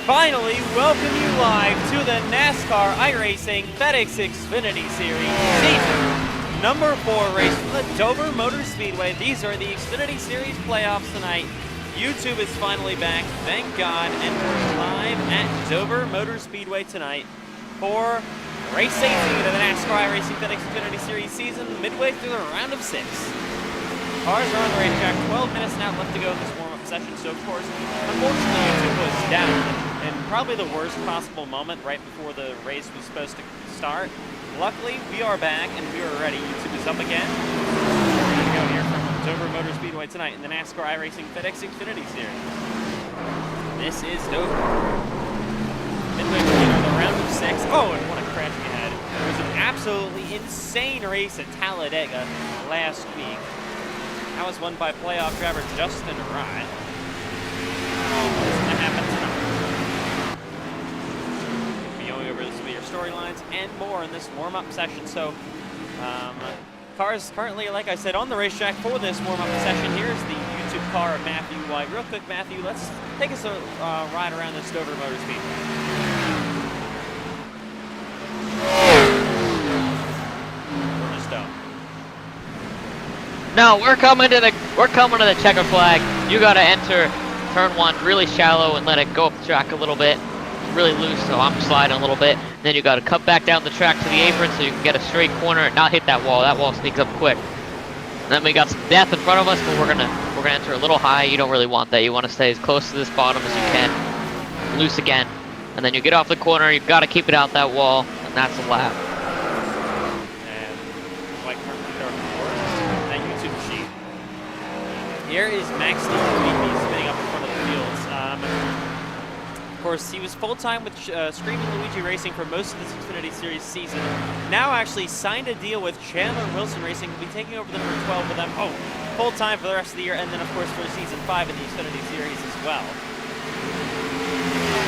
finally welcome you live to the NASCAR iRacing FedEx Xfinity Series Season number 4 race from the Dover Motor Speedway. These are the Xfinity Series playoffs tonight. YouTube is finally back, thank God, and we're live at Dover Motor Speedway tonight for race 18 of the NASCAR iRacing FedEx Xfinity Series season, midway through the round of 6. Cars are on the racetrack, 12 minutes now left to go in this warm-up session, so of course, unfortunately, YouTube was down in probably the worst possible moment right before the race was supposed to start. Luckily, we are back and we are ready. YouTube is up again. We're going to go here from Dover Motor Speedway tonight in the NASCAR iRacing FedEx Xfinity Series. This is Dover. Midway through the round of 6. Oh, and what a crash we had. It was an absolutely insane race at Talladega last week. That was won by playoff driver Justin Rott. What's going to happen tonight? We'll be going over some of your storylines and more in this warm-up session. So, cars currently, like I said, on the racetrack for this warm-up session. Here's the YouTube car of Matthew White. Real quick, Matthew, let's take us a ride around this Dover Motor Speedway. No, we're coming to the checker flag. You gotta enter turn 1 really shallow and let it go up the track a little bit. It's really loose, so I'm sliding a little bit. Then you gotta cut back down the track to the apron so you can get a straight corner and not hit that wall. That wall sneaks up quick. And then we got some death in front of us, but we're gonna enter a little high. You don't really want that. You want to stay as close to this bottom as you can. Loose again, and then you get off the corner. You've got to keep it out that wall, and that's a lap. Here is Max Luigi spinning up in front of the fields. Of course, he was full-time with Screaming Luigi Racing for most of this Xfinity Series season. Now actually signed a deal with Chandler Wilson Racing, who'll be taking over the number 12 with them. Oh, full-time for the rest of the year, and then, of course, for Season 5 in the Xfinity Series as well.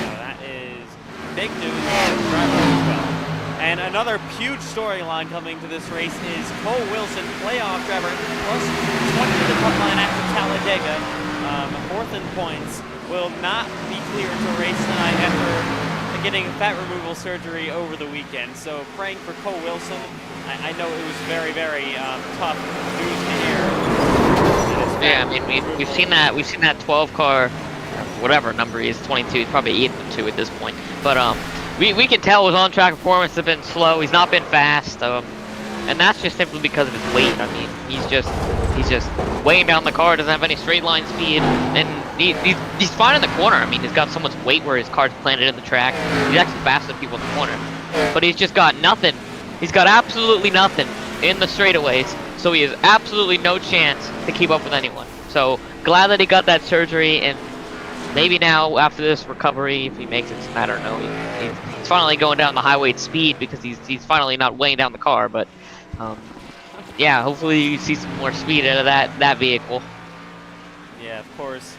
So that is big news for the driver as well. And another huge storyline coming to this race is Cole Wilson, playoff driver, plus 20 to the cut line after Talladega. 4th in points, will not be cleared to race tonight after getting fat removal surgery over the weekend. So praying for Cole Wilson. I know it was very, very tough news to hear. Yeah, I mean we've seen that 12 car, whatever number he is, 22. He's probably eaten them too at this point, but We can tell his on-track performance has been slow. He's not been fast, and that's just simply because of his weight. I mean, he's just weighing down the car. Doesn't have any straight line speed, and he's fine in the corner. I mean, he's got so much weight where his car's planted in the track. He's actually faster than people in the corner, but he's just got nothing. He's got absolutely nothing in the straightaways, so he has absolutely no chance to keep up with anyone. So glad that he got that surgery, and maybe now after this recovery, if he makes it, I don't know. He's finally going down the highway at speed because he's finally not weighing down the car. But yeah, hopefully you see some more speed out of that vehicle. Yeah, of course.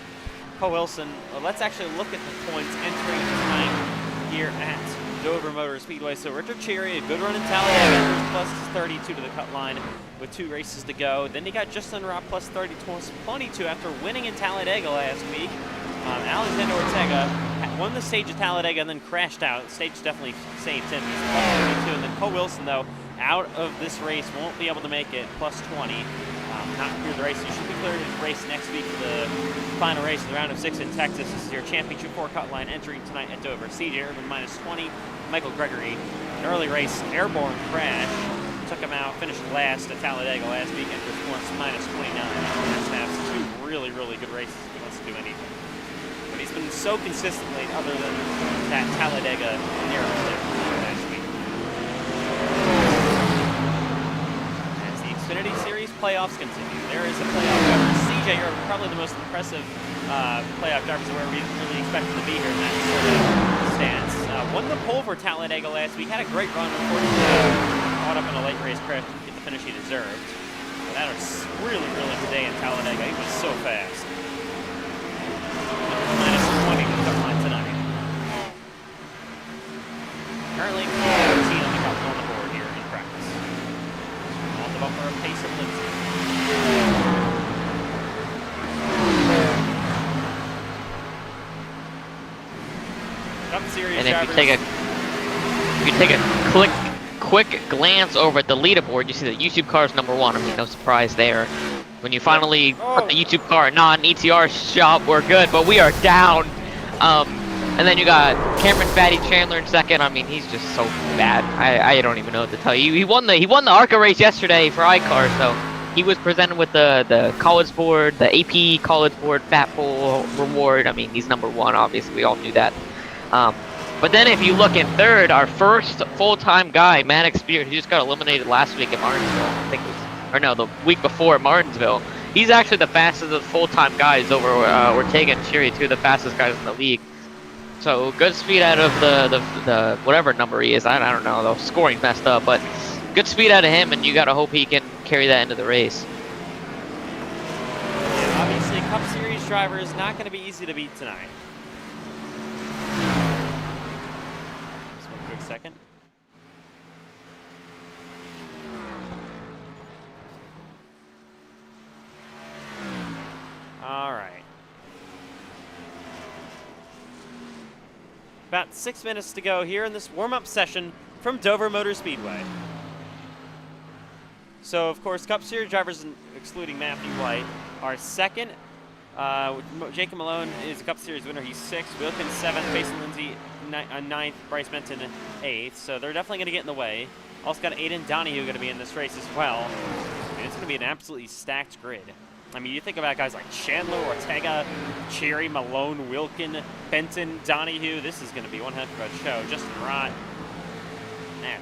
Cole Wilson. Well, let's actually look at the points entering tonight here at Dover Motor Speedway. So Richard Cherry, a good run in Talladega, plus 32 to the cut line with 2 races to go. Then you got Justin Rott plus 22 after winning in Talladega last week. Alexander Ortega won the stage at Talladega and then crashed out. The stage definitely saved him. He's plus 22. And then Cole Wilson, though, out of this race, won't be able to make it, plus 20. Not clear the race. You should be cleared to race next week for the final race of the round of 6 in Texas. This is your championship 4 cut line entering tonight at Dover. CJ Irvin minus 20. Michael Gregory, an early race airborne crash. Took him out, finished last at Talladega last weekend for points minus 29. He has 2 really, really good races if he wants to do anything. But he's been so consistently, other than that Talladega narrow last week. As the Xfinity Series playoffs continue, there is a playoff driver. CJ Irvin, probably the most impressive playoff drivers where we didn't really expect him to be here in that sort of stance. Won the pole for Talladega last week, had a great run, unfortunately caught up in a late race crash, didn't get the finish he deserved. But that was really, really good day in Talladega. He was so fast. Minus 20 to the cut line tonight. Currently, 14 on the board here in practice. On the bumper of pace of Lindsay. Cup Series And if drivers. you take a quick glance over at the leaderboard, you see that YouTube car is number 1. I mean, no surprise there. When you finally put the YouTube car non-ETR shop, we're good, but we are down. And then you got Cameron Fatty Chandler in second. I mean, he's just so bad. I don't even know what to tell you. He won the ARCA race yesterday for iCar, so he was presented with the College Board, the AP College Board Fat Bowl reward. I mean, he's number 1, obviously. We all knew that. But then if you look in third, our first full-time guy, Maddox Spears, he just got eliminated last week at Martinsville. I think it was, or no, the week before at Martinsville. He's actually the fastest of the full-time guys over Ortega and Cheery, 2 of the fastest guys in the league. So good speed out of the whatever number he is. I don't know. The scoring's messed up, but good speed out of him, and you gotta hope he can carry that into the race. Yeah, obviously, Cup Series driver is not going to be easy to beat tonight. Just one quick second. All right. About 6 minutes to go here in this warm-up session from Dover Motor Speedway. So, of course, Cup Series drivers, excluding Matthew White, are second. Jacob Malone is a Cup Series winner. He's 6th. Wilkins 7th. Mason Lindsay 9th. Bryce Benton 8th. So they're definitely going to get in the way. Also got Aiden Donahue going to be in this race as well. And it's going to be an absolutely stacked grid. I mean, you think about guys like Chandler, Ortega, Cherry, Malone, Wilkin, Benton, Donahue. This is going to be one heck of a show. Justin Rott. Man.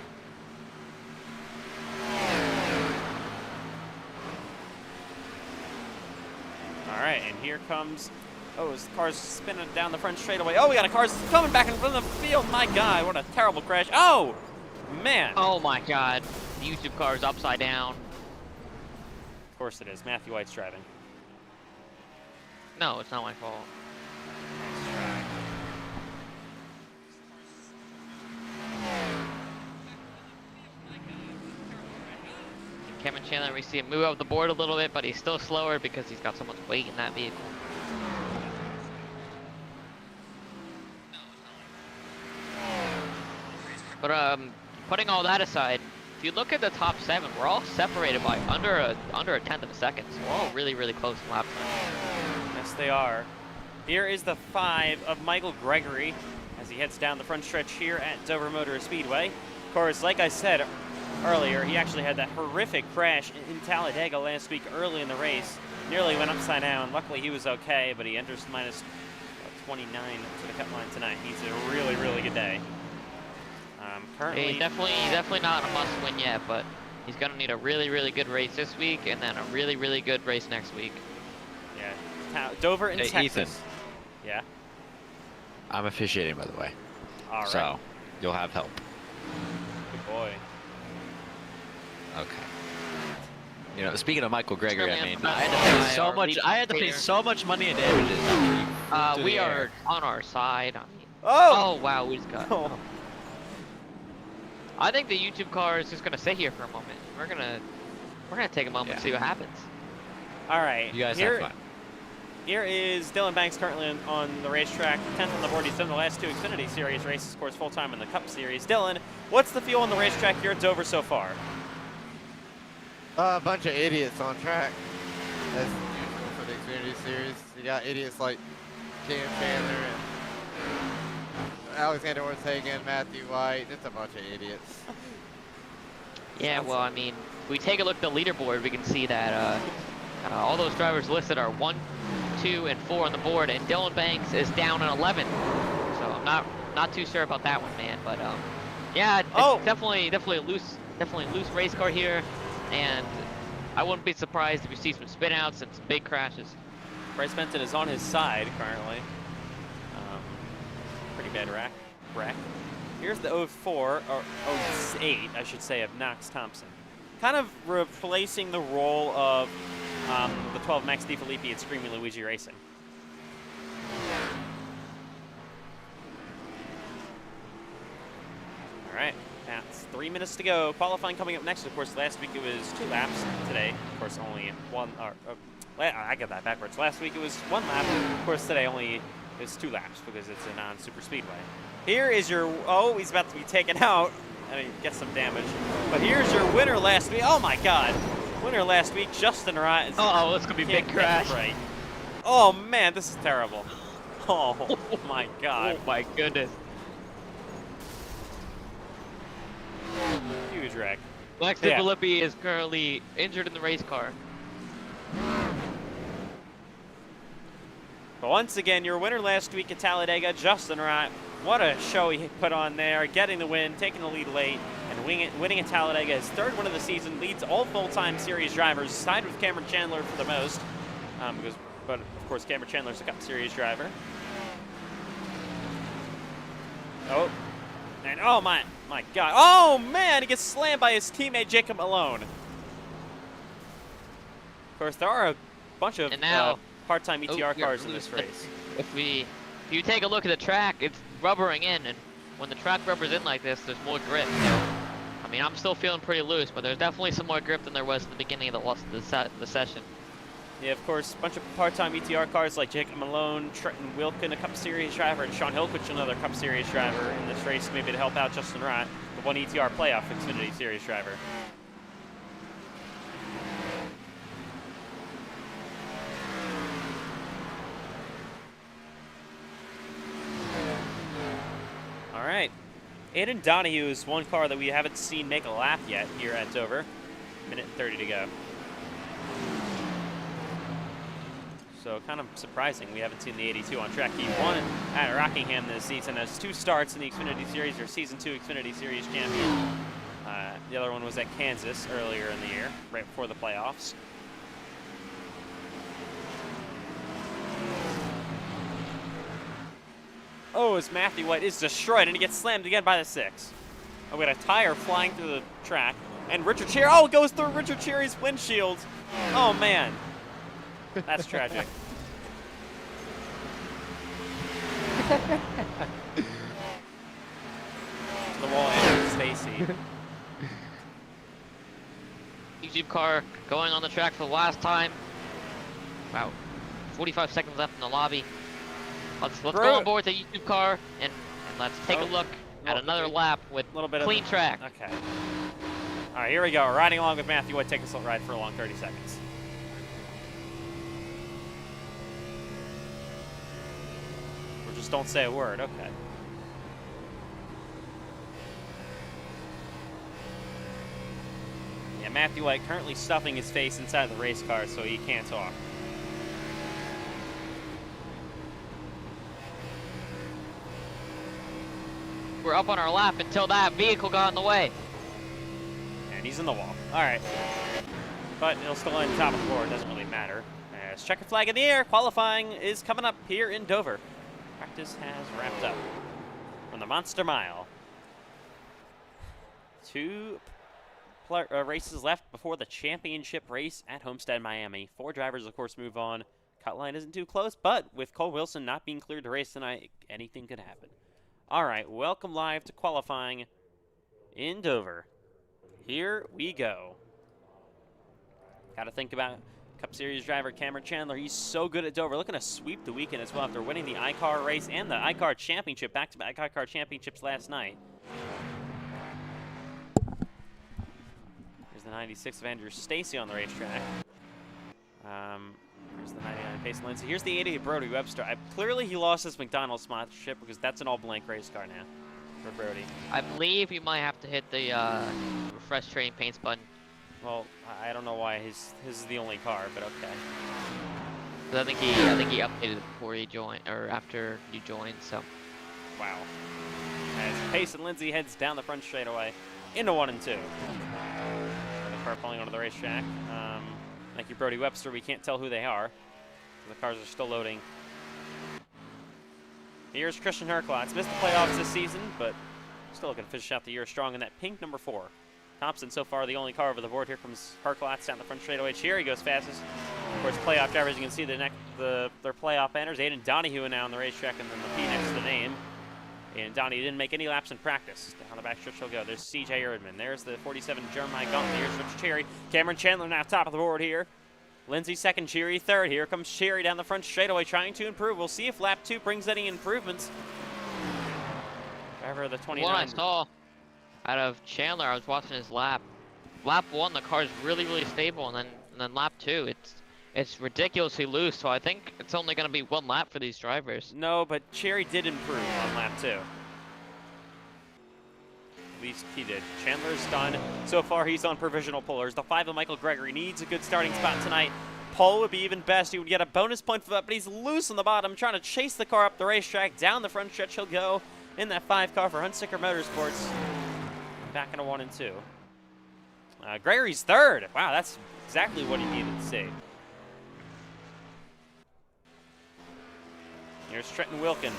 All right, and here comes, his car's spinning down the front straightaway. Oh, we got a car coming back in front of the field. My God, what a terrible crash. Oh, man. Oh my God, the YouTube car is upside down. Of course it is. Matthew White's driving. No, it's not my fault. Nice try. Kevin Chandler, we see him move up the board a little bit, but he's still slower because he's got so much weight in that vehicle. But putting all that aside, if you look at the top 7, we're all separated by under a tenth of a second. So we're all really, really close in lap time. Yes, they are. Here is the 5 of Michael Gregory as he heads down the front stretch here at Dover Motor Speedway. Of course, like I said earlier, he actually had that horrific crash in Talladega last week early in the race. Nearly went upside down. Luckily, he was okay, but he enters minus 29 to the cut line tonight. He's a really, really good day. Currently, He's definitely not a must-win yet, but he's gonna need a really, really good race this week, and then a really, really good race next week. yeah, Dover and Hey, Texas. Ethan. Yeah. I'm officiating, by the way. All right. So, you'll have help. Good boy. Okay. You know, speaking of Michael Gregory, I mean, I I had to pay so much money in damages. We are on our side. I mean, Oh! oh wow, we just got. Oh. I think the YouTube car is just gonna sit here for a moment. We're gonna take a moment to see what happens. All right. You guys have fun. Here is Dylan Banks currently on the racetrack, 10th on the board. He's done the last 2 Xfinity Series races, of course, full-time in the Cup Series. Dylan, what's the feel on the racetrack here at Dover so far? A bunch of idiots on track, as usual for the Xfinity Series. You got idiots like Cam Chandler and Alexander Ortega and Matthew White. Just a bunch of idiots. Yeah, well, I mean, if we take a look at the leaderboard, we can see that all those drivers listed are 1, 2, and 4 on the board, and Dylan Banks is down at 11. So I'm not too sure about that one, man. But yeah, it's definitely a loose race car here, and I wouldn't be surprised if we see some spin outs and some big crashes. Bryce Benton is on his side currently. Pretty bad wreck. Here's the 04, or 08, I should say, of Knox Thompson. Kind of replacing the role of the 12 Max DiFilippi at Screaming Luigi Racing. All right, that's 3 minutes to go. Qualifying coming up next. Of course, last week it was 2 laps. Today, of course, only 1. I got that backwards. Last week it was 1 lap. Of course, today only is 2 laps because it's a non-super speedway. Here is your, oh, he's about to be taken out. I mean, get some damage. But here's your winner last week. Oh my God. Winner last week, Justin Ryan. Oh, it's gonna be a big crash. Right. Oh man, this is terrible. Oh my God. Oh my goodness. Huge wreck. Max Filippi is currently injured in the race car. But once again, your winner last week at Talladega, Justin Ryan. What a show he put on there, getting the win, taking the lead late, and winning at Talladega. His third win of the season, leads all full-time series drivers, tied with Cameron Chandler for the most. But of course, Cameron Chandler's a Cup Series driver. Oh, and oh my God! Oh man, he gets slammed by his teammate Jacob Malone. Of course, there are a bunch of part-time ETR cars in this race. If you take a look at the track, it's rubbering in, and when the track rubbers in like this, there's more grip. So, I mean, I'm still feeling pretty loose, but there's definitely some more grip than there was at the beginning of the session. Yeah, of course, a bunch of part-time ETR cars like Jacob Malone, Trenton Wilkin, a Cup Series driver, and Sean Hilquich, another Cup Series driver in this race, maybe to help out Justin Ryan, the one ETR playoff Xfinity Series driver. All right, Aiden Donahue is one car that we haven't seen make a lap yet here at Dover. Minute and 30 to go. So kind of surprising we haven't seen the 82 on track. He won at Rockingham this season, has 2 starts in the Xfinity Series, or Season 2 Xfinity Series champion. The other one was at Kansas earlier in the year, right before the playoffs. Oh, as Matthew White is destroyed, and he gets slammed again by the 6. Oh, we got a tire flying through the track. And Richard Cherry, oh, it goes through Richard Cherry's windshield. Oh, man. That's tragic. The wall and Stacy. YouTube car going on the track for the last time. Wow, 45 seconds left in the lobby. Let's go on board the YouTube car and let's take a look at another lap with clean track. Okay. All right, here we go. We're riding along with Matthew White. Take us a ride for a long 30 seconds. Or just don't say a word. Okay. Yeah, Matthew White currently stuffing his face inside the race car so he can't talk. We're up on our lap until that vehicle got in the way. And he's in the wall. All right. But he'll still end top of the board. Doesn't really matter. As checker flag in the air. Qualifying is coming up here in Dover. Practice has wrapped up from the Monster Mile. 2 races left before the championship race at Homestead, Miami. 4 drivers, of course, move on. Cut line isn't too close, but with Cole Wilson not being cleared to race tonight, anything could happen. All right, welcome live to qualifying in Dover. Here we go. Got to think about Cup Series driver Cameron Chandler. He's so good at Dover. Looking to sweep the weekend as well after winning the iCar race and the iCar Championship, back-to-back iCar Championships last night. There's the 96 of Andrew Stacy on the racetrack. Here's the 99 Payson Lindsay. Here's the 80 of Brody Webster. Clearly he lost his McDonald's sponsorship because that's an all-blank race car now for Brody. I believe you might have to hit the refresh training paints button. Well, I don't know why his is the only car, but okay. I think he updated it before he joined, or after you joined. So. Wow. As Payson Lindsay heads down the front straightaway into 1 and 2. The car pulling onto the racetrack. Thank you, Brody Webster. We can't tell who they are. The cars are still loading. Here's Christian Herklotz. Missed the playoffs this season, but still looking to finish out the year strong in that pink number 4. Thompson so far the only car over the board. Here comes Herklotz down the front straightaway. Cherry goes fastest. Of course, playoff drivers, you can see their playoff banners. Aiden Donahue now on the racetrack, and then the P next to the name. And Donahue didn't make any laps in practice. Down the backstretch he'll go. There's C.J. Erdman. There's the 47 Jeremiah Gunn. Here's Rich Cherry. Cameron Chandler now top of the board here. Lindsay second, Cherry third. Here comes Cherry down the front straightaway trying to improve. We'll see if lap 2 brings any improvements. Driver of the What 29. I saw out of Chandler, I was watching his lap. Lap 1, the car's really stable, and then lap 2, it's ridiculously loose. So I think it's only going to be 1 lap for these drivers. No, but Cherry did improve on lap 2. At least he did. Chandler's done. So far, he's on provisional pullers. The 5 of Michael Gregory needs a good starting spot tonight. Pole would be even best. He would get a bonus point for that, but he's loose on the bottom, trying to chase the car up the racetrack. Down the front stretch he'll go in that 5 car for Hunsaker Motorsports. Back into 1 and 2. Gregory's 3rd. Wow, that's exactly what he needed to see. Here's Trenton Wilkin.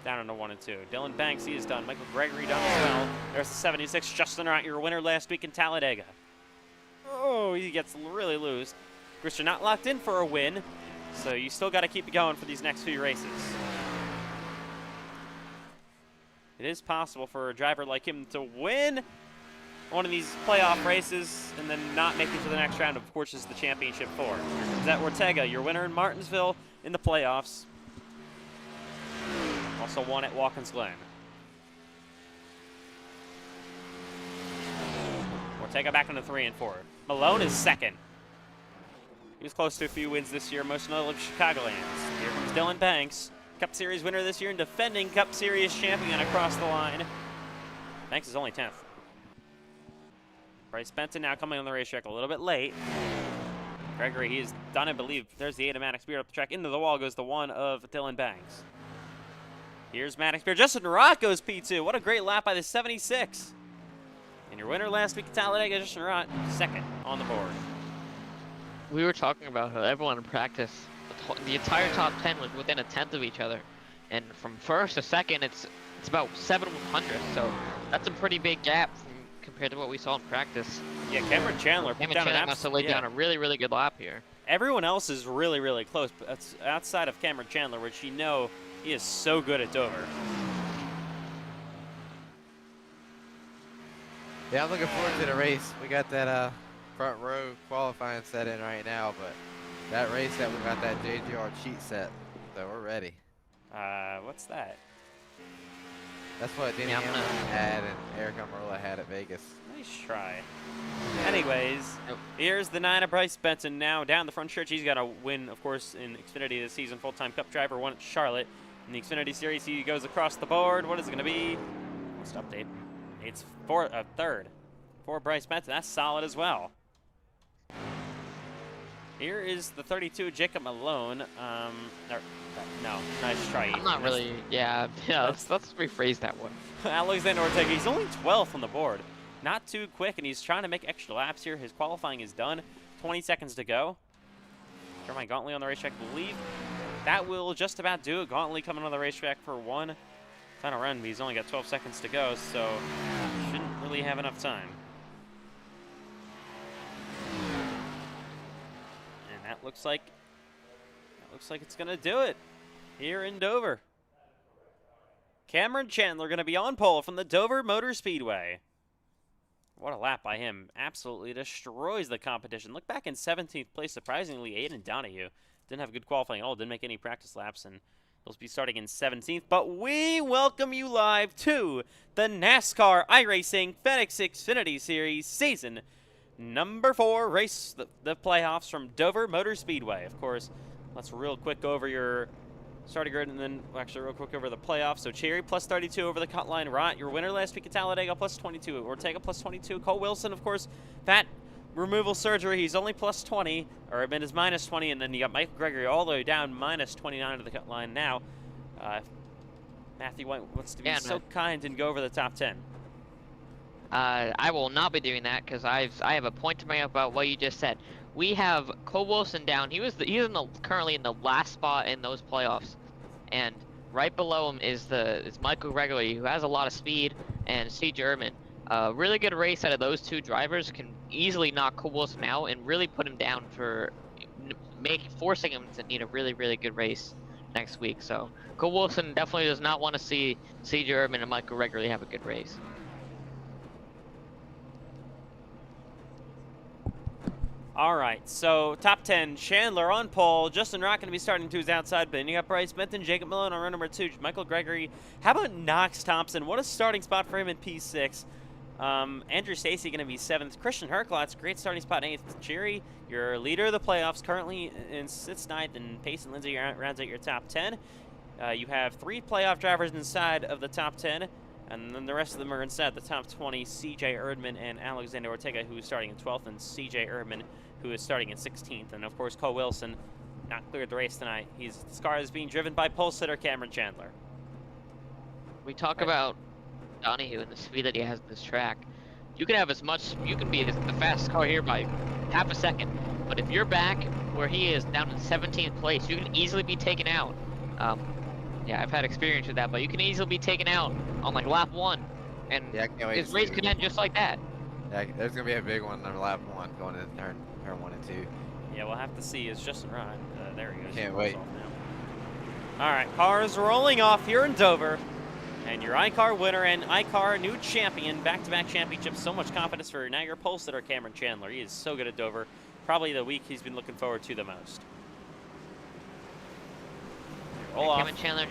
Down into 1 and 2. Dylan Banks, he is done. Michael Gregory done as well. There's the 76. Justin Rott, your winner last week in Talladega. Oh, he gets really loose. Of course, you're not locked in for a win, so you still got to keep it going for these next few races. It is possible for a driver like him to win one of these playoff races and then not make it to the next round, of course, is the championship 4. Here comes that Ortega, your winner in Martinsville in the playoffs. Also won at Watkins Glen. Ortega back into 3 and 4. Malone is 2nd. He was close to a few wins this year, most notably Chicagolands. Here comes Dylan Banks, Cup Series winner this year and defending Cup Series champion across the line. Banks is only 10th. Bryce Benton now coming on the racetrack a little bit late. Gregory, he is done, I believe. There's the 8 of Maddox Beard up the track. Into the wall goes the 1 of Dylan Banks. Here's Maddox Beard. Justin Rott goes P2. What a great lap by the 76. And your winner last week at Talladega, Justin Rott, 2nd on the board. We were talking about how everyone in practice, the entire top 10 was within a 1/10 of each other. And from 1st to 2nd, it's about 7/100. So that's a pretty big gap compared to what we saw in practice. Yeah, Cameron Chandler put down an must have laid down a really good lap here. Everyone else is really close, but that's outside of Cameron Chandler, which you know he is so good at Dover. Yeah, I'm looking forward to the race. We got that front row qualifying set in right now, but that race set, we got that JGR cheat set, so we're ready. What's that? That's what Denny Hamlin had and Eric Almirola had at Vegas. Nice try. Anyways, here's the 9 of Bryce Benton now down the front stretch. He's got a win, of course, in Xfinity this season. Full-time Cup driver, won at Charlotte. In the Xfinity Series, he goes across the board. What is it going to be? Most update. It's 3rd for Bryce Benton. That's solid as well. Here is the 32, Jacob Malone. No, nice try. I'm not really, yeah, let's rephrase that one. Alexander Ortega, he's only 12th on the board. Not too quick, and he's trying to make extra laps here. His qualifying is done. 20 seconds to go. Jeremiah Gauntly on the racetrack, I believe. That will just about do it. Gauntly coming on the racetrack for 1 final run, but he's only got 12 seconds to go, so shouldn't really have enough time. And that looks like it's gonna do it here in Dover. Cameron Chandler gonna be on pole from the Dover Motor Speedway. What a lap by him. Absolutely destroys the competition. Look back in 17th place, surprisingly, Aiden Donahue didn't have good qualifying at all, didn't make any practice laps, and he'll be starting in 17th. But we welcome you live to the NASCAR iRacing FedEx Xfinity Series Season number 4 race, the playoffs from Dover Motor Speedway. Of course, let's real quick go over your starting grid and then actually real quick over the playoffs. So Cherry plus 32 over the cut line. Rott, your winner last week at Talladega, plus 22. Ortega plus 22. Cole Wilson, of course, fat removal surgery. He's only plus 20, or it is minus 20. And then you got Michael Gregory all the way down, minus 29 to the cut line now. Matthew White wants to be so kind and go over the top 10. I will not be doing that because I have a point to make about what you just said. We have Cole Wilson down. He's currently in the last spot in those playoffs, and right below him is Michael Gregory, who has a lot of speed, and Steve German. A really good race out of those 2 drivers can easily knock Cole Wilson out and really put him down for forcing him to need a really good race next week. So Cole Wilson definitely does not want to see Steve German and Michael Gregory have a good race. All right, so top 10, Chandler on pole. Justin Rock going to be starting to his outside bin. You got Bryce Benton, Jacob Malone on run number 2, Michael Gregory. How about Knox Thompson? What a starting spot for him in P6. Andrew Stacy going to be 7th. Christian Herklotz, great starting spot in 8th. Jerry, your leader of the playoffs, currently sits 9th, and Payson Lindsay rounds out your top 10. You have 3 playoff drivers inside of the top 10. And then the rest of them are inside the top 20, C.J. Erdman and Alexander Ortega, who is starting in 12th, and C.J. Erdman, who is starting in 16th. And, of course, Cole Wilson not cleared the race tonight. His car is being driven by pole sitter Cameron Chandler. We talk about Donahue and the speed that he has in this track. You can have as much, you can be the fastest car here by half a second. But if you're back where he is down in 17th place, you can easily be taken out. Yeah, I've had experience with that, but you can easily be taken out on like lap 1, and Yeah, I can't wait his to race see could it. end just like that. Yeah, there's gonna be a big one on lap 1 going into turn 1 and 2. Yeah, we'll have to see. Is Justin Rock? There he goes. Can't wait. All right, cars rolling off here in Dover. And your iCar winner and iCar new champion, back-to-back championships. So much confidence for now your pole sitter, Cameron Chandler. He is so good at Dover. Probably the week he's been looking forward to the most. Roll off. Cameron Chandler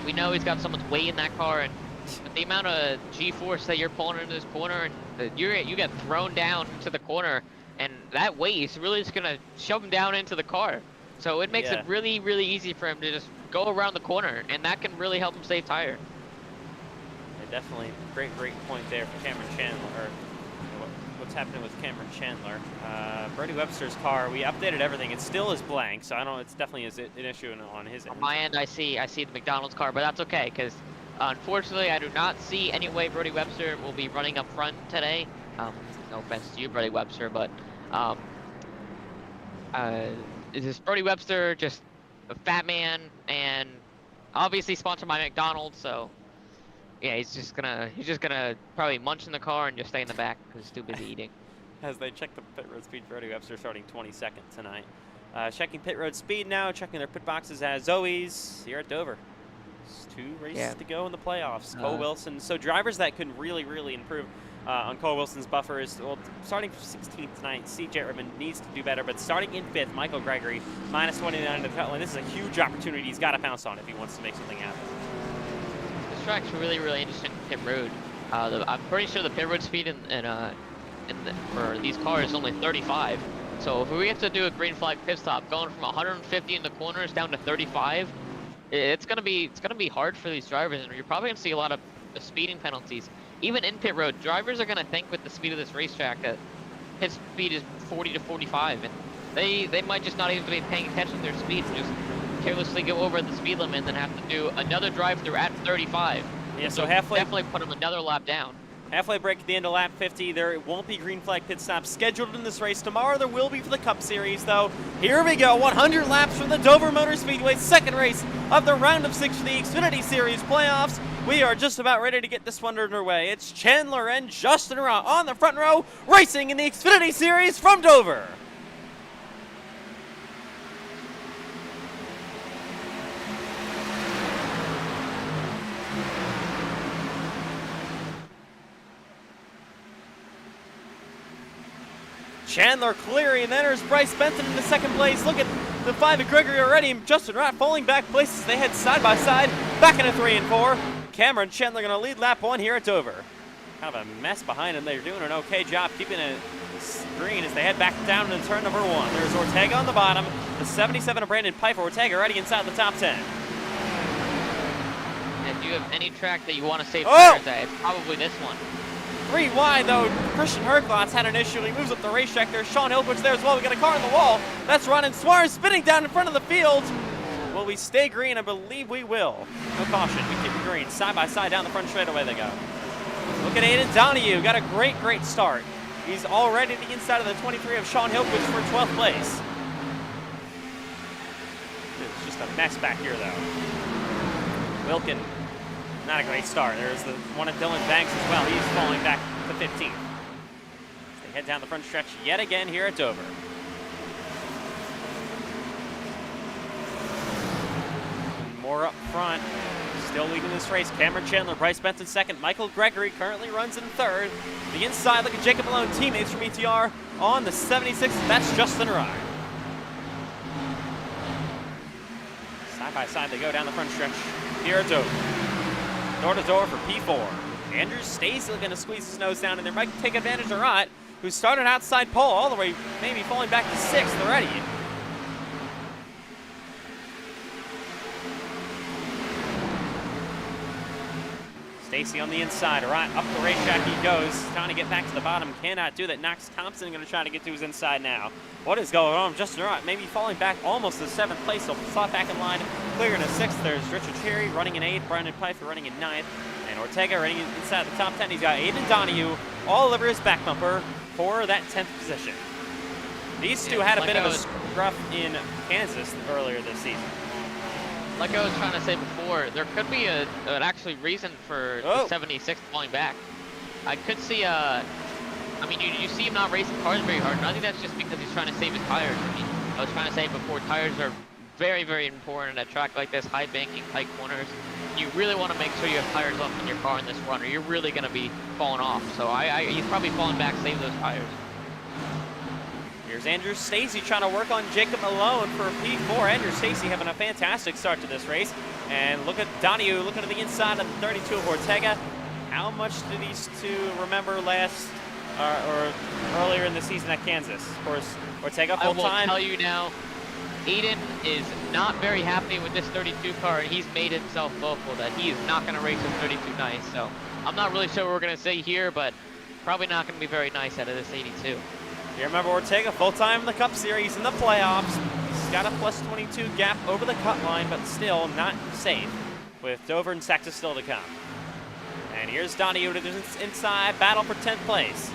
we know he's got someone's weight in that car, and with the amount of G-force that you're pulling into this corner, and you get thrown down to the corner, and that weight is really just gonna shove him down into the car. So it makes it really, really easy for him to just go around the corner, and that can really help him save tire. Definitely great point there for Cameron Chandler. Or what's happening with Cameron Chandler? Brody Webster's car, we updated everything. It still is blank, so I don't know. It's definitely an issue on his end. On my end, I see the McDonald's car, but that's okay, because unfortunately, I do not see any way Brody Webster will be running up front today. No offense to you, Brody Webster, but is this Brody Webster just a fat man and obviously sponsored by McDonald's? So yeah, he's just gonna probably munch in the car and just stay in the back because he's too busy eating. As they check the pit road speed, Brody Webster starting 22nd tonight. Checking pit road speed now, checking their pit boxes as always here at Dover. It's 2 races to go in the playoffs. Cole Wilson. So drivers that can really, really improve on Cole Wilson's buffer is, well, starting 16th tonight, C.J. Erdman needs to do better, but starting in 5th, Michael Gregory, minus 29 to the cut line. This is a huge opportunity he's got to pounce on if he wants to make something happen. This track's really, really interesting pit road. I'm pretty sure the pit road speed for these cars is only 35. So if we have to do a green flag pit stop, going from 150 in the corners down to 35, it's gonna be hard for these drivers, and you're probably gonna see a lot of speeding penalties. Even in pit road, drivers are gonna think with the speed of this racetrack that pit speed is 40 to 45, and they might just not even be paying attention to their speed and just carelessly go over the speed limit and then have to do another drive-through at 35. Yeah, so halfway, definitely put them another lap down. Halfway break at the end of lap 50. There won't be green flag pit stops scheduled in this race. Tomorrow there will be for the Cup Series, though. Here we go, 100 laps from the Dover Motor Speedway, second race of the round of 6 for the Xfinity Series playoffs. We are just about ready to get this one underway. It's Chandler and Justin Rock on the front row, racing in the Xfinity Series from Dover. Chandler clearing, and then there's Bryce Benton in the second place. Look at the 5 of Gregory already. Justin Rock falling back places. They head side by side, back into 3 and 4. Cameron Chandler going to lead lap 1 here at Dover. Kind of a mess behind him. They're doing an okay job keeping it green as they head back down into turn number 1. There's Ortega on the bottom. The 77 of Brandon Pfeiffer. Ortega already inside the top 10. If you have any track that you want to save tires at, it's probably this one. 3 wide, though. Christian Herklotz had an issue. He moves up the racetrack there. Sean Hillquist there as well. We got a car on the wall. That's Ronan Suarez spinning down in front of the field. Will we stay green? I believe we will. No caution. We keep it green. Side by side down the front straightaway they go. Look at Aiden Donahue. Got a great start. He's already the inside of the 23 of Sean Hillquist for 12th place. It's just a mess back here, though. Wilkin. Not a great start. There's the one of Dylan Banks as well. He's falling back to 15th. They head down the front stretch yet again here at Dover. And more up front. Still leading this race, Cameron Chandler, Bryce Benson second. Michael Gregory currently runs in third. The inside, look at Jacob Malone, teammates from ETR on the 76. That's Justin Rye. Side by side, they go down the front stretch. Here at Dover. Door to door for P4. Andrew Stacy looking to squeeze his nose down, and there might take advantage of Rott, who started outside pole all the way, maybe falling back to 6th already. Stacy on the inside, right up the racetrack he goes, trying to get back to the bottom, cannot do that. Knox Thompson going to try to get to his inside now. What is going on? Justin Rott maybe falling back almost to 7th place, so slot back in line, clearing to 6th. There's Richard Cherry running in 8th, Brandon Pfeiffer running in 9th, and Ortega running inside the top 10. He's got Aiden Donahue all over his back bumper for that 10th position. These two had a bit of a scruff in Kansas earlier this season. Like I was trying to say before, there could be an actually reason for the 76 falling back. I could see, I mean, you see him not racing cars very hard, and I think that's just because he's trying to save his tires. I mean, I was trying to say before, tires are very, very important at a track like this, high banking, tight corners. You really want to make sure you have tires left in your car in this run, or you're really going to be falling off. So he's probably falling back, save those tires. Here's Andrew Stacy trying to work on Jacob Malone for P4. Andrew Stacy having a fantastic start to this race. And look at Donahue looking at the inside of the 32 of Ortega. How much do these two remember last or earlier in the season at Kansas? Of course, Ortega full time. I will tell you now, Aiden is not very happy with this 32 car, and he's made himself vocal that he is not going to race a 32 nice. So I'm not really sure what we're going to say here, but probably not going to be very nice out of this 82. You remember Ortega full-time in the Cup Series in the playoffs. He's got a plus 22 gap over the cut line, but still not safe with Dover and Texas still to come. And here's Donahue to the inside, battle for 10th place.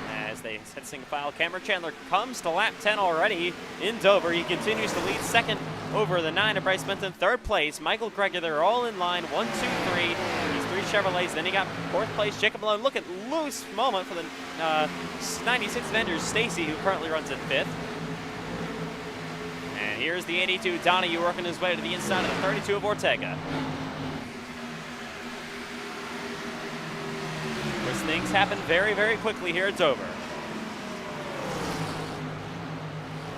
As they hit single file, Cameron Chandler comes to lap 10 already in Dover. He continues to lead second over the 9 of Bryce Benton. 3rd place, Michael Greger. They're all in line, 1, 2, 3. These 3 Chevrolets. Then he got 4th place, Jacob Malone. Look at loose moment for the 96 Vendors, Stacy, who currently runs in 5th. And here's the 82, Donahue, working his way to the inside of the 32 of Ortega. Of course, things happen very, very quickly here at Dover.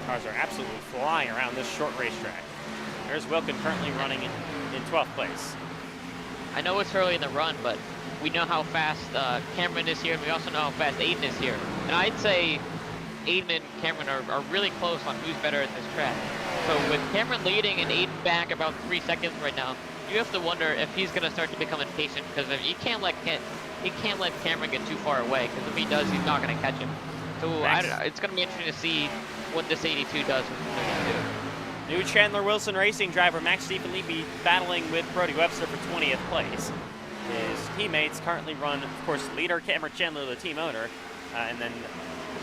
Cars are absolutely flying around this short racetrack. There's Wilkin currently running in 12th place. I know it's early in the run, but we know how fast Cameron is here, and we also know how fast Aiden is here. And I'd say Aiden and Cameron are really close on who's better at this track. So with Cameron leading and Aiden back about 3 seconds right now, you have to wonder if he's going to start to become impatient, because if he can't let Cameron get too far away, because if he does, he's not going to catch him. So it's going to be interesting to see what this 82 does with the 32. New Chandler Wilson Racing driver Max Stephen Lee be battling with Brody Webster for 20th place. His teammates currently run, of course, leader Cameron Chandler, the team owner, and then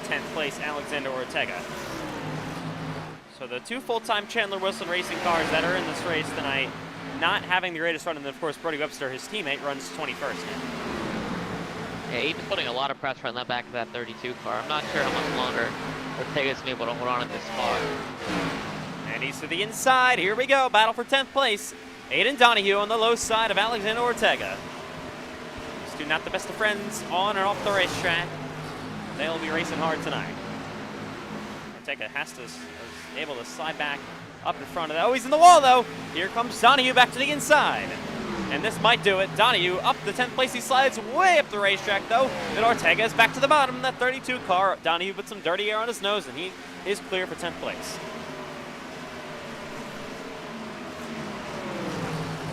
10th place Alexander Ortega. So the 2 full-time Chandler Wilson Racing cars that are in this race tonight, not having the greatest run, and then of course Brody Webster, his teammate, runs 21st now. Yeah, Aiden's putting a lot of pressure on that back of that 32 car. I'm not sure how much longer Ortega's been able to hold on at this spot. And he's to the inside. Here we go. Battle for 10th place. Aiden Donahue on the low side of Alexander Ortega. These two not the best of friends on and off the racetrack. They'll be racing hard tonight. Ortega is able to slide back up in front of that. Oh, he's in the wall, though. Here comes Donahue back to the inside. And this might do it. Donahue up the 10th place. He slides way up the racetrack, though. And Ortega is back to the bottom in that 32 car. Donahue put some dirty air on his nose, and he is clear for 10th place.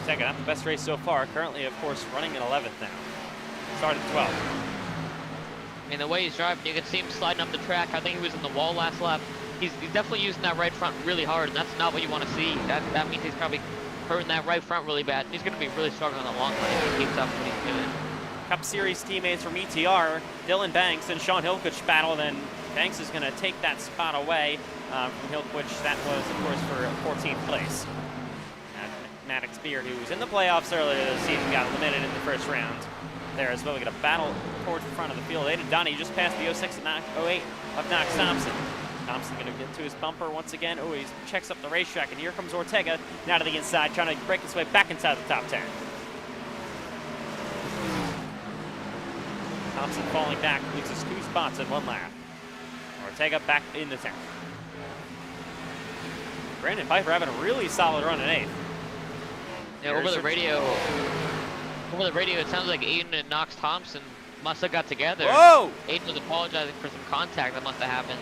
Ortega, not the best race so far. Currently, of course, running in 11th now. Started 12th. I mean, the way he's driving, you can see him sliding up the track. I think he was in the wall last lap. He's definitely using that right front really hard, and that's not what you want to see. That means he's probably hurting that right front really bad. He's going to be really struggling on the long run if he keeps up what he's doing. Cup Series teammates from ETR, Dylan Banks and Sean Hilquich battle. Then Banks is going to take that spot away from Hilquich. That was, of course, for 14th place. Maddox Beard, who was in the playoffs earlier this season, got eliminated in the first round. There as well, we got a battle towards the front of the field. Aiden Donahue just passed the 06 and 08 of Knox Thompson. Thompson going to get to his bumper once again. Oh, he checks up the racetrack, and here comes Ortega now to the inside, trying to break his way back inside the top 10. Thompson falling back, loses 2 spots in 1 lap. Ortega back in the 10th. Brandon Piper having a really solid run in 8th. Yeah, over the radio, it sounds like Aiden and Knox Thompson must have got together. Whoa! Aiden was apologizing for some contact that must have happened.